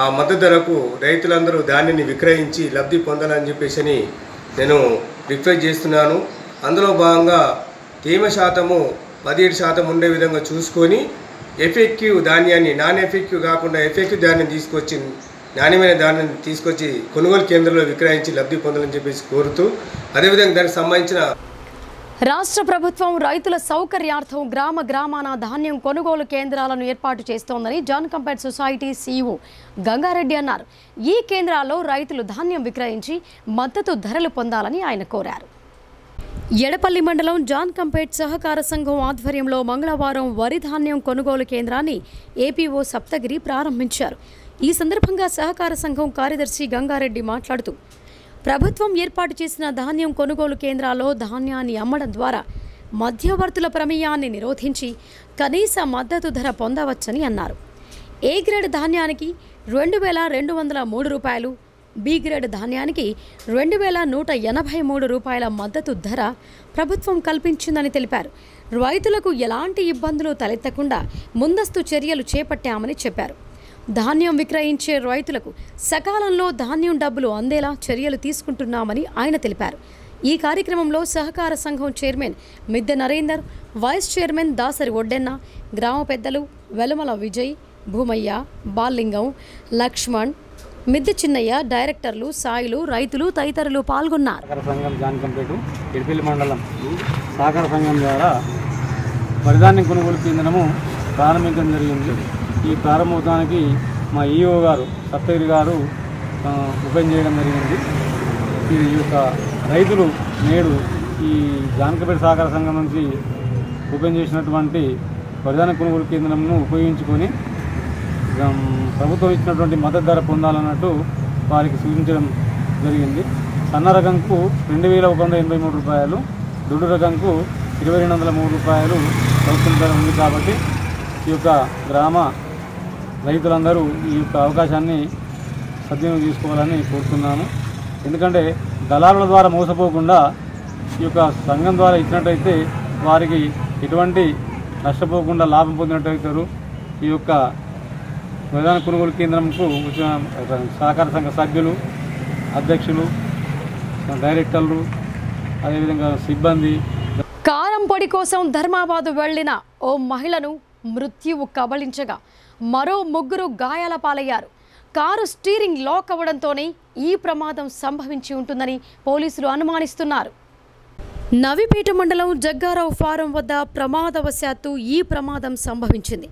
ఆ మద్దతు ధరకు రైతులందరూ దానిని విక్రయించి లబ్ధి పొందాలని చెప్పేసి నేను రిక్వెస్ట్ చేస్తున్నాను. అందులో భాగంగా తేమ శాతము 17% ఉండే విధంగా చూసుకొని ఎఫెక్టివ్ ధాన్యాన్ని, నాన్ ఎఫెక్టివ్ కాకుండా ఎఫెక్టివ్ ధాన్యం తీసుకొచ్చి, నాణ్యమైన ధాన్యాన్ని తీసుకొచ్చి కొనుగోలు కేంద్రంలో విక్రయించి లబ్ధి పొందాలని చెప్పేసి కోరుతూ, అదేవిధంగా దానికి సంబంధించిన రాష్ట్ర ప్రభుత్వం రైతుల సౌకర్యార్థం గ్రామాన ధాన్యం కొనుగోలు కేంద్రాలను ఏర్పాటు చేస్తోందని జాన్ కంపేట్ సొసైటీ సీఈఓ గంగారెడ్డి అన్నారు. ఈ కేంద్రాల్లో రైతులు ధాన్యం విక్రయించి మద్దతు ధరలు పొందాలని ఆయన కోరారు. ఎడపల్లి మండలం జాన్ కంపేట్ సహకార సంఘం ఆధ్వర్యంలో మంగళవారం వరి ధాన్యం కొనుగోలు కేంద్రాన్ని ఏపీఓ సప్తగిరి ప్రారంభించారు. ఈ సందర్భంగా సహకార సంఘం కార్యదర్శి గంగారెడ్డి మాట్లాడుతూ ప్రభుత్వం ఏర్పాటు చేసిన ధాన్యం కొనుగోలు కేంద్రాల్లో ధాన్యాన్ని అమ్మడం ద్వారా మధ్యవర్తుల ప్రమేయాన్ని నిరోధించి కనీస మద్దతు ధర పొందవచ్చని అన్నారు. ఏ గ్రేడ్ ధాన్యానికి 2203 రూపాయలు, బి గ్రేడ్ ధాన్యానికి 2183 రూపాయల మద్దతు ధర ప్రభుత్వం కల్పించిందని తెలిపారు. రైతులకు ఎలాంటి ఇబ్బందులు తలెత్తకుండా ముందస్తు చర్యలు చేపట్టామని చెప్పారు. ధాన్యం విక్రయించే రైతులకు సకాలంలో ధాన్యం డబ్బులు అందేలా చర్యలు తీసుకుంటున్నామని ఆయన తెలిపారు. ఈ కార్యక్రమంలో సహకార సంఘం చైర్మన్ మిద్దె నరేందర్, వైస్ చైర్మన్ దాసరి ఒడ్డెన్న, గ్రామ పెద్దలు వెలమల విజయ్, భూమయ్య, బాల్లింగం, లక్ష్మణ్, మిద్దె చిన్నయ్య, డైరెక్టర్లు, సాయిలు, రైతులు తదితరులు పాల్గొన్నారు. సహకార సంఘం జాన్కంపేట ఎడిపల్లి మండలం సహకార సంఘం ద్వారా వరిధాన్యం కొనుగోలు కేంద్రము ప్రారంభించడం జరిగింది. ఈ ప్రారంభోత్సవానికి మా ఈఓ గారు సప్తగిరి గారు ఓపెన్ చేయడం జరిగింది. ఈ యొక్క రైతులు నేడు ఈ జాన్కంపేట సహకార సంఘం నుంచి ఓపెన్ చేసినటువంటి వరిధాన్య కొనుగోలు కేంద్రంను ఉపయోగించుకొని ప్రభుత్వం ఇచ్చినటువంటి మద్దతు ధర పొందాలన్నట్టు వారికి సూచించడం జరిగింది. సన్న రకంకు 2183 రూపాయలు, దుడ్డు రకంకు 2203 రూపాయలు ప్రభుత్వం ధర ఉంది. కాబట్టి ఈ యొక్క గ్రామ రైతులందరూ ఈ యొక్క అవకాశాన్ని సద్వినియోగం చేసుకోవాలని కోరుతున్నాను. ఎందుకంటే దళారుల ద్వారా మోసపోకుండా ఈ యొక్క సంఘం ద్వారా ఇచ్చినట్టయితే వారికి ఎటువంటి నష్టపోకుండా లాభం పొందినట్టయితారు. ఈ యొక్క ప్రధాన కొనుగోలు కేంద్రంకు వచ్చిన సహకార సంఘ సభ్యులు, అధ్యక్షులు, డైరెక్టర్లు, అదేవిధంగా సిబ్బంది. కారం పొడి కోసం ధర్మాబాద్ వెళ్లిన ఓ మహిళను మృత్యువు కబళించగా మరో 3 గాయాల పాలయ్యారు. కారు స్టీరింగ్ లాక్ అవ్వడంతోనే ఈ ప్రమాదం సంభవించి ఉంటుందని పోలీసులు అనుమానిస్తున్నారు. నవిపేట మండలం జగ్గారావు ఫారం వద్ద ప్రమాదవశాత్తు ఈ ప్రమాదం సంభవించింది.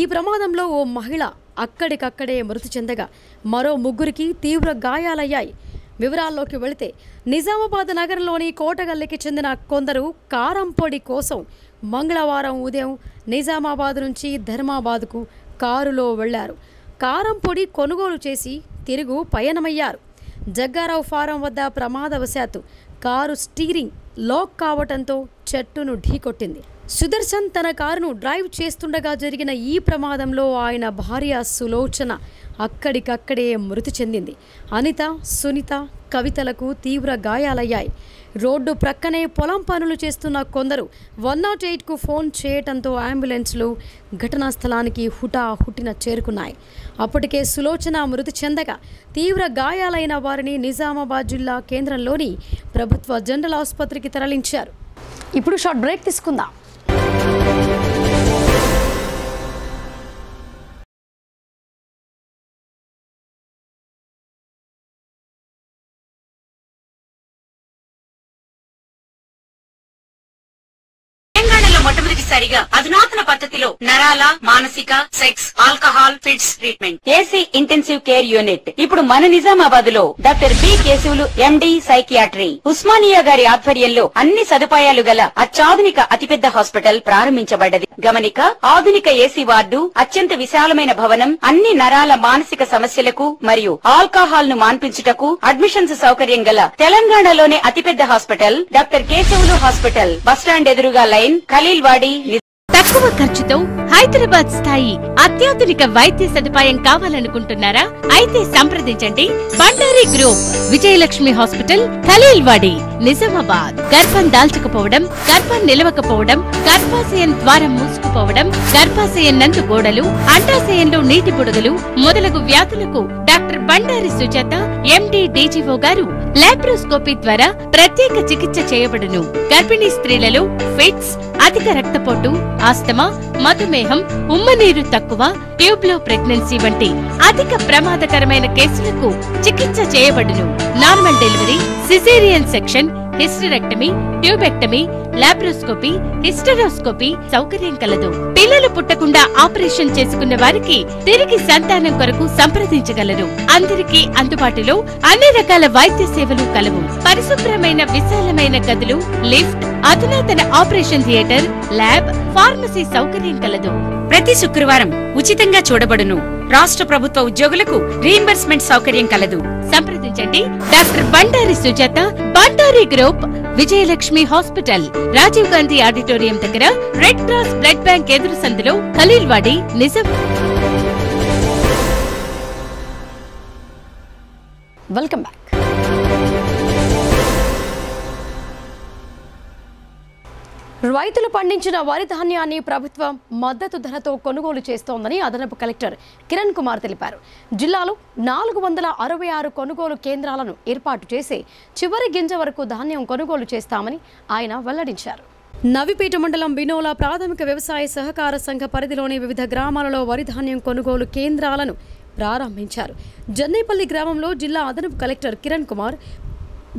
ఈ ప్రమాదంలో ఓ మహిళ అక్కడికక్కడే మృతి చెందగా మరో 3కి తీవ్ర గాయాలయ్యాయి. వివరాల్లోకి వెళితే నిజామాబాద్ నగరంలోని కోటగల్లికి చెందిన కొందరు కారం పొడి కోసం మంగళవారం ఉదయం నిజామాబాద్ నుంచి ధర్మాబాద్కు కారులో వెళ్లారు. కారం పొడి కొనుగోలు చేసి తిరుగు పయనమయ్యారు. జగ్గారావు ఫారం వద్ద ప్రమాదవశాత్తు కారు స్టీరింగ్ లాక్ కావటంతో చెట్టును ఢీకొట్టింది. సుదర్శన్ తన కారును డ్రైవ్ చేస్తుండగా జరిగిన ఈ ప్రమాదంలో ఆయన భార్య సులోచన అక్కడికక్కడే మృతి చెందింది. అనిత, సునీత, కవితలకు తీవ్ర గాయాలయ్యాయి. రోడ్డు ప్రక్కనే పొలం పనులు చేస్తున్న కొందరు 108కు ఫోన్ చేయటంతో అంబులెన్స్లు ఘటనా స్థలానికి హుటాహుటిన చేరుకున్నాయి. అప్పటికే సులోచన మృతి చెందగా తీవ్ర గాయాలైన వారిని నిజామాబాద్ జిల్లా కేంద్రంలోని ప్రభుత్వ జనరల్ ఆసుపత్రికి తరలించారు. ఇప్పుడు షార్ట్ బ్రేక్ తీసుకుందాం. మొట్టమొదటిసారిగా అధునాతన పద్ధతిలో నరాల, మానసిక, sex, alcohol, fits treatment, AC intensive care unit ఇప్పుడు మన నిజామాబాద్ లో doctor B Keshavulu MD psychiatry Osmania గారి ఆధ్వర్యంలో అన్ని సదుపాయాలు గల అత్యాధునిక అతిపెద్ద హాస్పిటల్ ప్రారంభించబడ్డది. గమనిక, ఆధునిక ఏసీ వార్డు, అత్యంత విశాలమైన భవనం, అన్ని నరాల మానసిక సమస్యలకు మరియు ఆల్కహాల్ ను మాన్పించుటకు అడ్మిషన్స్ సౌకర్యం గల తెలంగాణలోనే అతిపెద్ద hospital doctor Keshavulu hospital. Bus stand ఎదురుగా లైన్, ఖలీల్వాడి. తక్కువ ఖర్చుతో హైదరాబాద్ స్థాయి అత్యాధునిక వైద్య సదుపాయం కావాలనుకుంటున్నారా? అయితే సంప్రదించండి బండారి గ్రూప్, విజయలక్ష్మి హాస్పిటల్, ఖలీల్వాడి, నిజామాబాద్. గర్భం దాల్చకపోవడం, గర్భం నిలవకపోవడం, గర్భాశయం ద్వారం మూసుకుపోవడం, గర్భాశయం నందు గోడలు, అండాశయంలో నీటి బుడగలు మొదలగు వ్యాధులకు డాక్టర్ బండారి సుజాత ఎండి డీజీఓ గారు లాప్రోస్కోపీ ద్వారా ప్రత్యేక చికిత్స చేయబడును. గర్భిణీ స్త్రీలలో ఫిట్స్, అధిక రక్తపోటు, ఆస్తమా, మధుమేహం, ఉమ్మనీరు తక్కువ, ట్యూబ్లో ప్రెగ్నెన్సీ వంటి అధిక ప్రమాదకరమైన కేసులకు చికిత్స చేయబడును. Normal delivery, caesarean section, hysterectomy, tubectomy, laparoscopy, hysteroscopy సౌకర్యం కలదు. పిల్లలు పుట్టకుండా ఆపరేషన్ చేసుకున్న వారికి తిరిగి సంతానం కొరకు సంప్రదించగలరు. అందరికీ అందుబాటులో అన్ని రకాల వైద్య సేవలు కలవు. పరిశుభ్రమైన విశాలమైన గదులు, లిఫ్ట్, అధునాతన ఆపరేషన్ థియేటర్, ల్యాబ్, ఫార్మసీ సౌకర్యం కలదు. ప్రతి శుక్రవారం ఉచితంగా చూడబడును. రాష్ట్ర ప్రభుత్వ ఉద్యోగులకు రీయింబర్స్మెంట్ సౌకర్యం కలదు. సంప్రదించండి doctor Bandari Sujatha, Bandari group, Vijayalakshmi hospital, Rajiv Gandhi auditorium దగ్గర, రెడ్ క్రాస్ బ్లడ్ బ్యాంక్ ఎదురు సందులో, ఖలీల్వాడి, నిజాం. Welcome back. రైతులు పండించిన వరి ధాన్యాన్ని ప్రభుత్వం మద్దతు ధరతో కొనుగోలు చేస్తోందని అదనపు కలెక్టర్ కిరణ్ కుమార్ తెలిపారు. జిల్లాలో 466 కొనుగోలు కేంద్రాలను ఏర్పాటు చేసి చివరి గింజ వరకు ధాన్యం కొనుగోలు చేస్తామని ఆయన వెల్లడించారు. నవిపేట మండలం బినోలా ప్రాథమిక వ్యవసాయ సహకార సంఘ పరిధిలోని వివిధ గ్రామాలలో వరి ధాన్యం కొనుగోలు కేంద్రాలను ప్రారంభించారు. జన్నేపల్లి గ్రామంలో జిల్లా అదనపు కలెక్టర్ కిరణ్ కుమార్,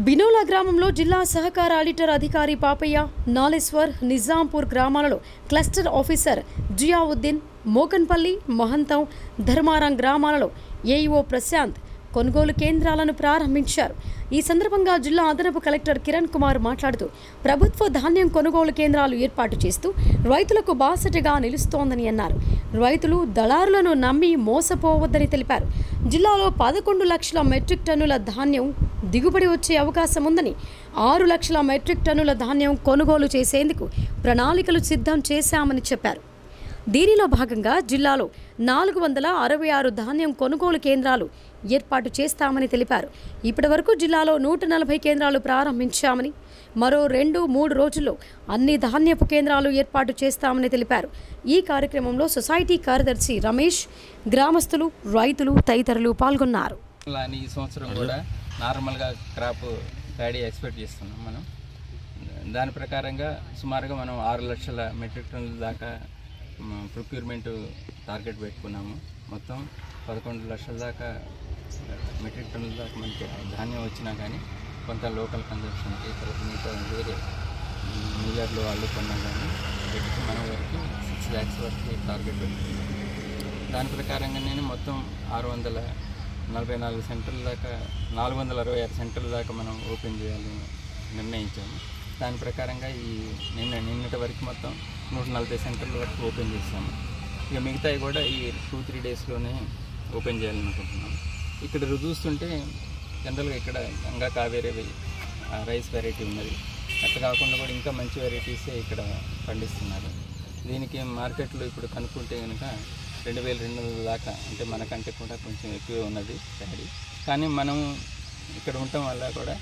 బినోలా గ్రామంలో జిల్లా సహకార ఆడిటర్ అధికారి పాపయ్య, నాలేశ్వర్, నిజాంపూర్ గ్రామాలలో క్లస్టర్ ఆఫీసర్ జియావుద్దీన్, మోకన్పల్లి, మహంతం, ధర్మారం గ్రామాలలో ఏఈఓ ప్రశాంత్ కొనుగోలు కేంద్రాలను ప్రారంభించారు. ఈ సందర్భంగా జిల్లా అదనపు కలెక్టర్ కిరణ్ కుమార్ మాట్లాడుతూ ప్రభుత్వ ధాన్యం కొనుగోలు కేంద్రాలు ఏర్పాటు చేస్తూ రైతులకు బాసటగా నిలుస్తోందని అన్నారు. రైతులు దళారులను నమ్మి మోసపోవద్దని తెలిపారు. జిల్లాలో 11 లక్షల మెట్రిక్ టన్నుల ధాన్యం దిగుబడి వచ్చే అవకాశం ఉందని, 6 లక్షల మెట్రిక్ టన్నుల ధాన్యం కొనుగోలు చేసేందుకు ప్రణాళికలు సిద్ధం చేశామని చెప్పారు. దీనిలో భాగంగా జిల్లాలో 466 ధాన్యం కొనుగోలు కేంద్రాలు ఏర్పాటు చేస్తామని తెలిపారు. ఇప్పటి వరకు జిల్లాలో 140 కేంద్రాలు ప్రారంభించామని, మరో 2-3 రోజుల్లో అన్ని ధాన్యపు కేంద్రాలు ఏర్పాటు చేస్తామని తెలిపారు. ఈ కార్యక్రమంలో సొసైటీ కార్యదర్శి రమేష్, గ్రామస్తులు, రైతులు తదితరులు పాల్గొన్నారు. ఈ సంవత్సరం కూడా నార్మల్గా క్రాప్ ప్యాడీ ఎక్స్పెక్ట్ చేస్తున్నాం. మనం దాని ప్రకారంగా సుమారుగా మనం 6 లక్షల మెట్రిక్ టన్నుల దాకా ప్రొక్యూర్మెంట్ టార్గెట్ పెట్టుకున్నాము. మొత్తం 11 లక్షల దాకా మెట్రిక్ టన్నుల దాకా మనకి ధాన్యం వచ్చినా కానీ కొంత లోకల్ కన్జంప్షన్కి, తర్వాత మిగతా వేరే మిల్లర్లు వాళ్ళు కొన్నా కానీ పెట్టి మనం వరకు 6 lakhs వరకు టార్గెట్ పెట్టుకున్నాము. దాని ప్రకారంగా నేను మొత్తం 644 సెంటర్ల దాకా 426 సెంటర్ల దాకా మనం ఓపెన్ చేయాలని నిర్ణయించాము. దాని ప్రకారంగా నిన్నటి వరకు మొత్తం 140 సెంటర్ల వరకు ఓపెన్ చేసాము. ఇక మిగతాయి కూడా ఈ 2-3 డేస్లోనే ఓపెన్ చేయాలనుకుంటున్నాం. ఇక్కడ చూస్తుంటే జనరల్గా ఇక్కడ గంగా కావేరీ రైస్ వెరైటీ ఉన్నది. అట్లా కాకుండా కూడా ఇంకా మంచి వెరైటీసే ఇక్కడ పండిస్తున్నారు. దీనికి మార్కెట్లో ఇప్పుడు కనుక్కుంటే కనుక 2200 దాకా, అంటే మనకంటే కూడా కొంచెం ఎక్కువే ఉన్నది ప్యాడీ. కానీ మనం ఇక్కడ ఉండటం వల్ల కూడా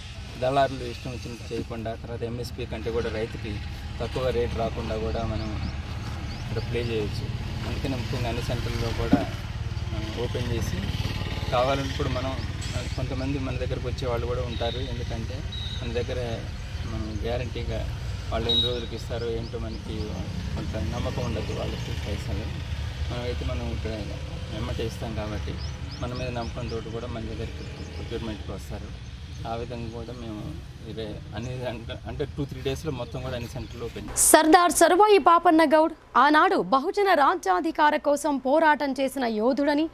దళారులు ఇష్టం వచ్చినట్టు చేయకుండా, తర్వాత ఎంఎస్పీ కంటే కూడా రైతుకి తక్కువ రేట్ రాకుండా కూడా మనం ఇక్కడ ప్లే చేయొచ్చు. అందుకని ముఖ్యంగా అన్ని సెంటర్లో కూడా ఓపెన్ చేసి కావాలంటే ఇప్పుడు మనం కొంతమంది మన దగ్గరకు వచ్చే వాళ్ళు కూడా ఉంటారు. ఎందుకంటే మన దగ్గర మనం గ్యారంటీగా వాళ్ళు ఎన్ని రోజులకి ఇస్తారో ఏంటో మనకి కొంత నమ్మకం ఉండదు వాళ్ళకి పైసలు. మనమైతే మనం ఇక్కడ వెమ్మటే ఇస్తాం కాబట్టి మన మీద నమ్మకంతో కూడా మన దగ్గరికి ప్రొక్యూర్మెంట్కి వస్తారు. ఆ విధంగా కూడా మేము అన్ని అంటే 2-3 డేస్లో మొత్తం కూడా అన్ని సెంటర్లు ఓపెన్. సర్దార్ సర్వాయి పాపన్న గౌడ్ ఆనాడు బహుజన రాజ్యాధికార కోసం పోరాటం చేసిన యోధుడని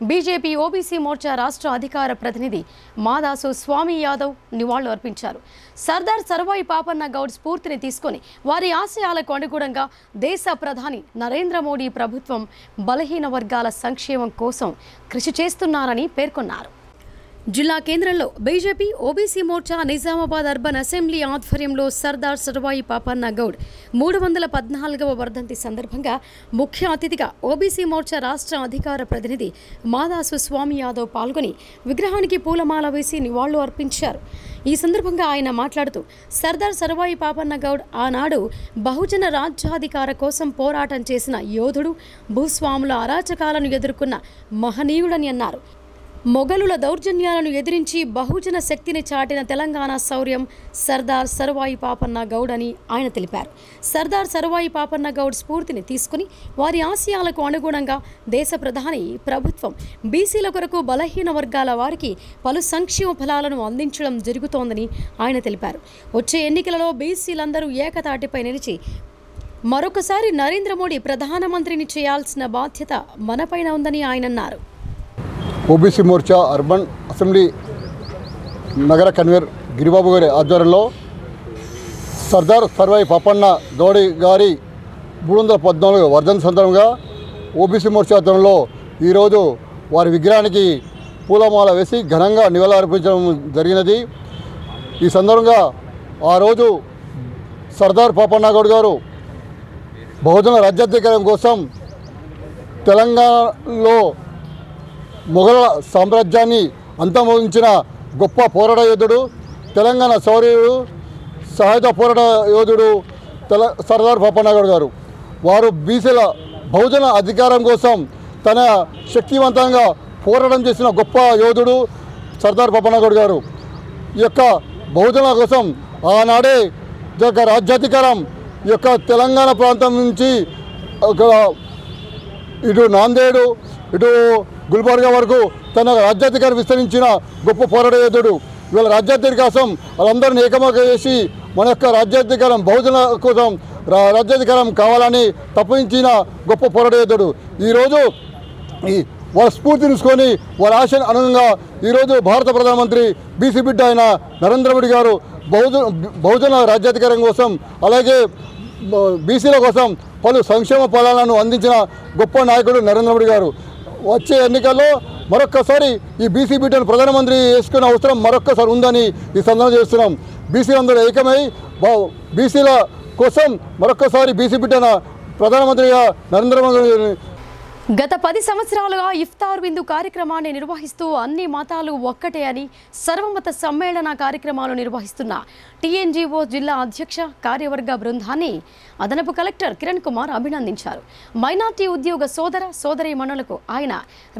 బీజేపీ ఓబీసీ మోర్చా రాష్ట్ర అధికార ప్రతినిధి మాదాసు స్వామి యాదవ్ నివాళులు అర్పించారు. సర్దార్ సర్వాయి పాపన్న గౌడ్ స్ఫూర్తిని తీసుకొని వారి ఆశయాలకు అనుగుణంగా దేశ ప్రధాని నరేంద్ర మోడీ ప్రభుత్వం బలహీన వర్గాల సంక్షేమం కోసం కృషి చేస్తున్నారని పేర్కొన్నారు. జిల్లా కేంద్రంలో BJP OBC Morcha Nizamabad urban assembly ఆధ్వర్యంలో సర్దార్ సర్వాయి పాపన్న గౌడ్ 314వ వర్ధంతి సందర్భంగా ముఖ్య అతిథిగా ఓబీసీ మోర్చా రాష్ట్ర అధికార ప్రతినిధి మాదాసు స్వామి యాదవ్ పాల్గొని విగ్రహానికి పూలమాల వేసి నివాళులు అర్పించారు. ఈ సందర్భంగా ఆయన మాట్లాడుతూ సర్దార్ సర్వాయి పాపన్న గౌడ్ ఆనాడు బహుజన రాజ్యాధికార కోసం పోరాటం చేసిన యోధుడు, భూస్వాముల అరాచకాలను ఎదుర్కొన్న మహనీయుడని అన్నారు. మొఘలుల దౌర్జన్యాలను ఎదిరించి బహుజన శక్తిని చాటిన తెలంగాణ శౌర్యం సర్దార్ సర్వాయి పాపన్న గౌడ్ అని ఆయన తెలిపారు. సర్దార్ సర్వాయి పాపన్న గౌడ్ స్ఫూర్తిని తీసుకుని వారి ఆశయాలకు అనుగుణంగా దేశ ప్రధాని ప్రభుత్వం బీసీల కొరకు బలహీన వర్గాల వారికి పలు సంక్షేమ ఫలాలను అందించడం జరుగుతోందని ఆయన తెలిపారు. వచ్చే ఎన్నికలలో బీసీలందరూ ఏకతాటిపై నిలిచి మరొకసారి నరేంద్ర మోడీ ప్రధానమంత్రిని చేయాల్సిన బాధ్యత మనపైన ఉందని ఆయన అన్నారు. ఓబీసీ మోర్చా అర్బన్ అసెంబ్లీ నగర కన్వీనర్ గిరిబాబు గారి ఆధ్వర్యంలో సర్దార్ సర్వాయి పాపన్న గౌడ్ గారి 314 వర్ధంతి సందర్భంగా ఓబీసీ మోర్చా ఆధ్వర్యంలో ఈరోజు వారి విగ్రహానికి పూలమాల వేసి ఘనంగా నివాళులర్పించడం జరిగినది. ఈ సందర్భంగా ఆ రోజు సర్దార్ పాపన్న గౌడ్ గారు బహుజన రాజ్యాధికారం కోసం తెలంగాణలో మొఘల సామ్రాజ్యాన్ని అంతమొందించిన గొప్ప పోరాట యోధుడు, తెలంగాణ శౌర్యుడు, సాయుధ పోరాట యోధుడు, సర్దార్ పాపన్నగౌడ్ గారు. వారు బీసీల బహుజన అధికారం కోసం తన శక్తివంతంగా పోరాటం చేసిన గొప్ప యోధుడు సర్దార్ పాపన్నగౌడ్ గారు. ఈ యొక్క బహుజన కోసం ఆనాడే రాజ్యాధికారం ఈ యొక్క తెలంగాణ ప్రాంతం నుంచి ఇటు నాందేడు ఇటు గుల్బర్గా వరకు తన రాజ్యాధికారం విస్తరించిన గొప్ప పోరాట యోధుడు. ఇవాళ రాజ్యాధికారం కోసం వాళ్ళందరినీ ఏకమొక చేసి మన యొక్క రాజ్యాధికారం బహుజన కోసం రాజ్యాధికారం కావాలని తప్పించిన గొప్ప పోరాట యోధుడు. ఈరోజు వాళ్ళ స్ఫూర్తి తీసుకొని వాళ్ళ ఆశ అనుగుణంగా ఈరోజు భారత ప్రధానమంత్రి బీసీ బిడ్డ అయిన నరేంద్ర మోడీ గారు బహుజన రాజ్యాధికారం కోసం అలాగే బీసీల కోసం పలు సంక్షేమ ఫలాలను అందించిన గొప్ప నాయకుడు నరేంద్ర మోడీ గారు. వచ్చే ఎన్నికల్లో మరొక్కసారి ఈ బీసీ బిడ్డను ప్రధానమంత్రి చేసుకునే అవసరం మరొక్కసారి ఉందని ఈ సందర్భంగా చేస్తున్నాం. బీసీలందరూ ఏకమై బీసీల కోసం మరొక్కసారి బీసీ బిడ్డన ప్రధానమంత్రిగా నరేంద్ర మోదీ. గత 10 సంవత్సరాలుగా ఇఫ్తార్ విందు కార్యక్రమాన్ని నిర్వహిస్తూ అన్ని మతాలు ఒక్కటే అని సర్వమత సమ్మేళన కార్యక్రమాలు నిర్వహిస్తున్న టీఎన్జీఓ జిల్లా అధ్యక్ష కార్యవర్గ బృందాన్ని అదనపు కలెక్టర్ కిరణ్ కుమార్ అభినందించారు. మైనార్టీ ఉద్యోగ సోదరీమణులకు ఆయన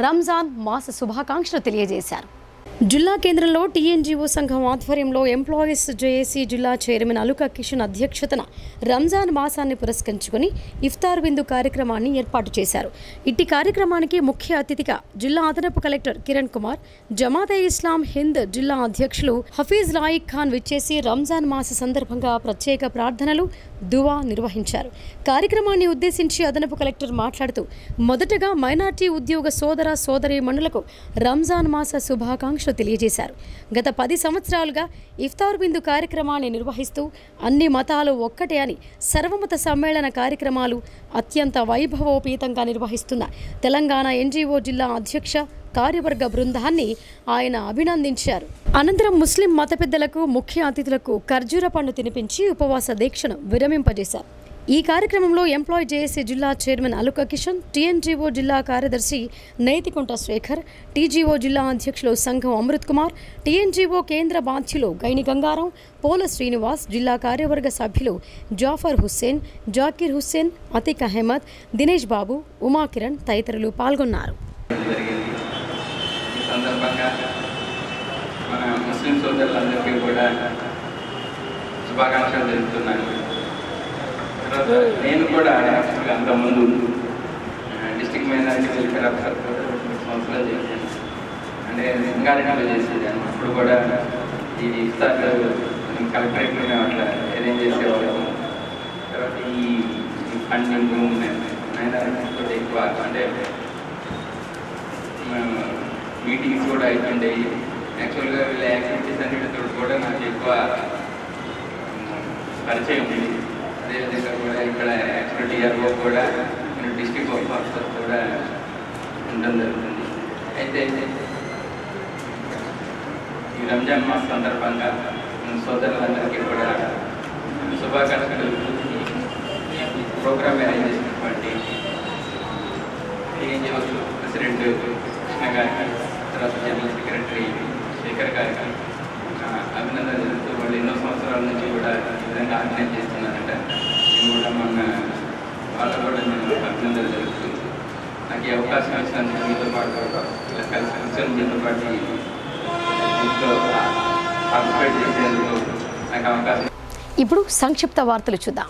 రంజాన్ మాస శుభాకాంక్షలు తెలియజేశారు. జిల్లా కేంద్రంలో టీఎన్జీఓ సంఘం ఆధ్వర్యంలో ఎంప్లాయీస్ జేఏసీ జిల్లా చైర్మన్ అలుకా కిషన్ అధ్యక్షతన రంజాన్ మాసాన్ని పురస్కరించుకుని ఇఫ్తార్ విందు కార్యక్రమాన్ని ఏర్పాటు చేశారు. ఇట్టి కార్యక్రమానికి ముఖ్య అతిథిగా జిల్లా అదనపు కలెక్టర్ కిరణ్ కుమార్, జమాతే ఇస్లాం హింద్ జిల్లా అధ్యక్షులు హఫీజ్ లాయిక్ ఖాన్ విచ్చేసి రంజాన్ మాస సందర్భంగా ప్రత్యేక ప్రార్థనలు, దువా నిర్వహించారు. కార్యక్రమాన్ని ఉద్దేశించి అదనపు కలెక్టర్ మాట్లాడుతూ మొదటగా మైనార్టీ ఉద్యోగ సోదరీమణులకు రంజాన్ మాస శుభాకాంక్షలు తెలియజేశారు. గత 10 సంవత్సరాలుగా ఇఫ్తార్ బిందు కార్యక్రమాన్ని నిర్వహిస్తూ అన్ని మతాలు ఒక్కటే అని సర్వమత సమ్మేళన కార్యక్రమాలు అత్యంత వైభవోపేతంగా నిర్వహిస్తున్న తెలంగాణ ఎన్జీఓ జిల్లా అధ్యక్ష కార్యవర్గ బృందాన్ని ఆయన అభినందించారు. అనంతరం ముస్లిం మత పెద్దలకు, ముఖ్య అతిథులకు ఖర్జూర పండు తినిపించి ఉపవాస దీక్షను విరమింపజేశారు. ఈ కార్యక్రమంలో ఎంప్లాయీ జేఏసీ జిల్లా చైర్మన్ అలుకా కిషన్, టీఎన్జీఓ జిల్లా కార్యదర్శి నేతికుంట శేఖర్, టీజీఓ జిల్లా అధ్యక్షులు సంఘం అమృత్ కుమార్, టీఎన్జీఓ కేంద్ర బాధ్యులు గైని గంగారాం, పోల శ్రీనివాస్, జిల్లా కార్యవర్గ సభ్యులు జాఫర్ హుస్సేన్, జాకీర్ హుస్సేన్, అతిక్ అహ్మద్, దినేష్ బాబు, ఉమాకిరణ్ తదితరులు పాల్గొన్నారు. మన ముస్లిం సోదరులందరికీ కూడా శుభాకాంక్షలు తెలుపుతున్నాను. తర్వాత నేను కూడా యాక్చువల్గా అంతకుముందు డిస్ట్రిక్ట్ మైనారిటీ వెల్ఫేర్ ఆఫీసర్ సంవత్సరాలు చేశాను. అంటే రంగారెడ్డిలో చేసేదాన్ని. అప్పుడు కూడా ఈ ఇఫ్తార్లు కలెక్టరేట్లో అట్లా అరేంజ్ చేసేవాళ్ళము. తర్వాత ఈ ఫండింగ్ మైనారిటీ ఎక్కువ అంటే మీటింగ్స్ కూడా అవుతుండేవి. యాక్చువల్గా వీళ్ళ యాక్టివిటీస్ అన్నిటితో కూడా నాకు ఎక్కువ పరిచయం ఉంది. అదేవిధంగా కూడా ఇక్కడ యాక్చువల్ డిఆర్ఓ కూడా నేను డిస్ట్రిక్ట్ ఆఫీసర్ కూడా ఉండడం జరుగుతుంది. అయితే ఈ రంజాన్ మాస సందర్భంగా సోదరులందరికీ కూడా శుభాకాంక్షలు ఈ ప్రోగ్రామ్ అరేంజ్ చేసినటువంటి టీఎన్జీఓ ప్రెసిడెంట్ కృష్ణ గారికి, తర్వాత జనరల్ సెక్రటరీ శేఖర్ గారికి అభినందనలు జరుగుతూ వాళ్ళు ఎన్నో సంవత్సరాల నుంచి కూడా ఈ విధంగా ఆర్గనైజ్ చేస్తున్నారంట. నేను కూడా మొన్న వాళ్ళకు కూడా నేను అభినందనలు జరుగుతుంది. నాకు ఈ అవకాశం ఇచ్చినందుకు మీతో పాటు ఇలా కలిసి మీతో పాటు ఇంట్లో పార్టిసిపేట్ చేసేందుకు నాకు అవకాశం. ఇప్పుడు సంక్షిప్త వార్తలు చూద్దాం.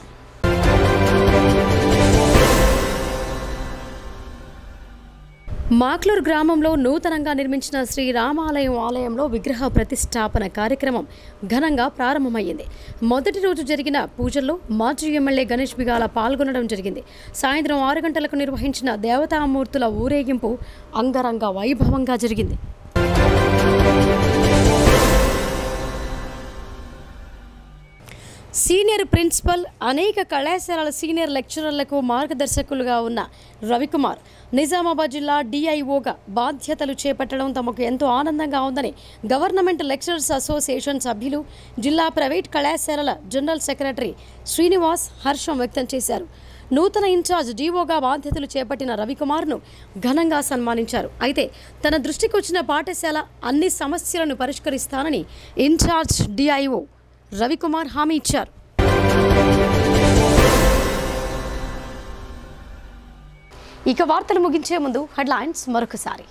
మాక్లూర్ గ్రామంలో నూతనంగా నిర్మించిన శ్రీ రామాలయం ఆలయంలో విగ్రహ ప్రతిష్టాపన కార్యక్రమం ఘనంగా ప్రారంభమయ్యింది. మొదటి రోజు జరిగిన పూజల్లో మాజీ ఎమ్మెల్యే గణేష్ బిగాల పాల్గొనడం జరిగింది. సాయంత్రం 6 గంటలకు నిర్వహించిన దేవతామూర్తుల ఊరేగింపు అంగరంగ వైభవంగా జరిగింది. సీనియర్ ప్రిన్సిపల్, అనేక కళాశాలల సీనియర్ లెక్చరర్లకు మార్గదర్శకులుగా ఉన్న రవికుమార్ నిజామాబాద్ జిల్లా డిఐఓగా బాధ్యతలు చేపట్టడం తమకు ఎంతో ఆనందంగా ఉందని గవర్నమెంట్ లెక్చరర్స్ అసోసియేషన్ సభ్యులు, జిల్లా ప్రైవేట్ కళాశాలల జనరల్ సెక్రటరీ శ్రీనివాస్ హర్షం వ్యక్తం చేశారు. నూతన ఇన్ఛార్జ్ డిఓగా బాధ్యతలు చేపట్టిన రవికుమార్ను ఘనంగా సన్మానించారు. అయితే తన దృష్టికి వచ్చిన పాఠశాల అన్ని సమస్యలను పరిష్కరిస్తానని ఇన్ఛార్జ్ డిఐఓ రవికుమార్ హామీ ఇచ్చారు. ఇక వార్తలు ముగించే ముందు హెడ్లైన్స్ మరొకసారి.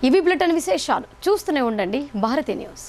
ఇవి బులెటిన్ విశేషాలు. చూస్తూనే ఉండండి భారతి న్యూస్.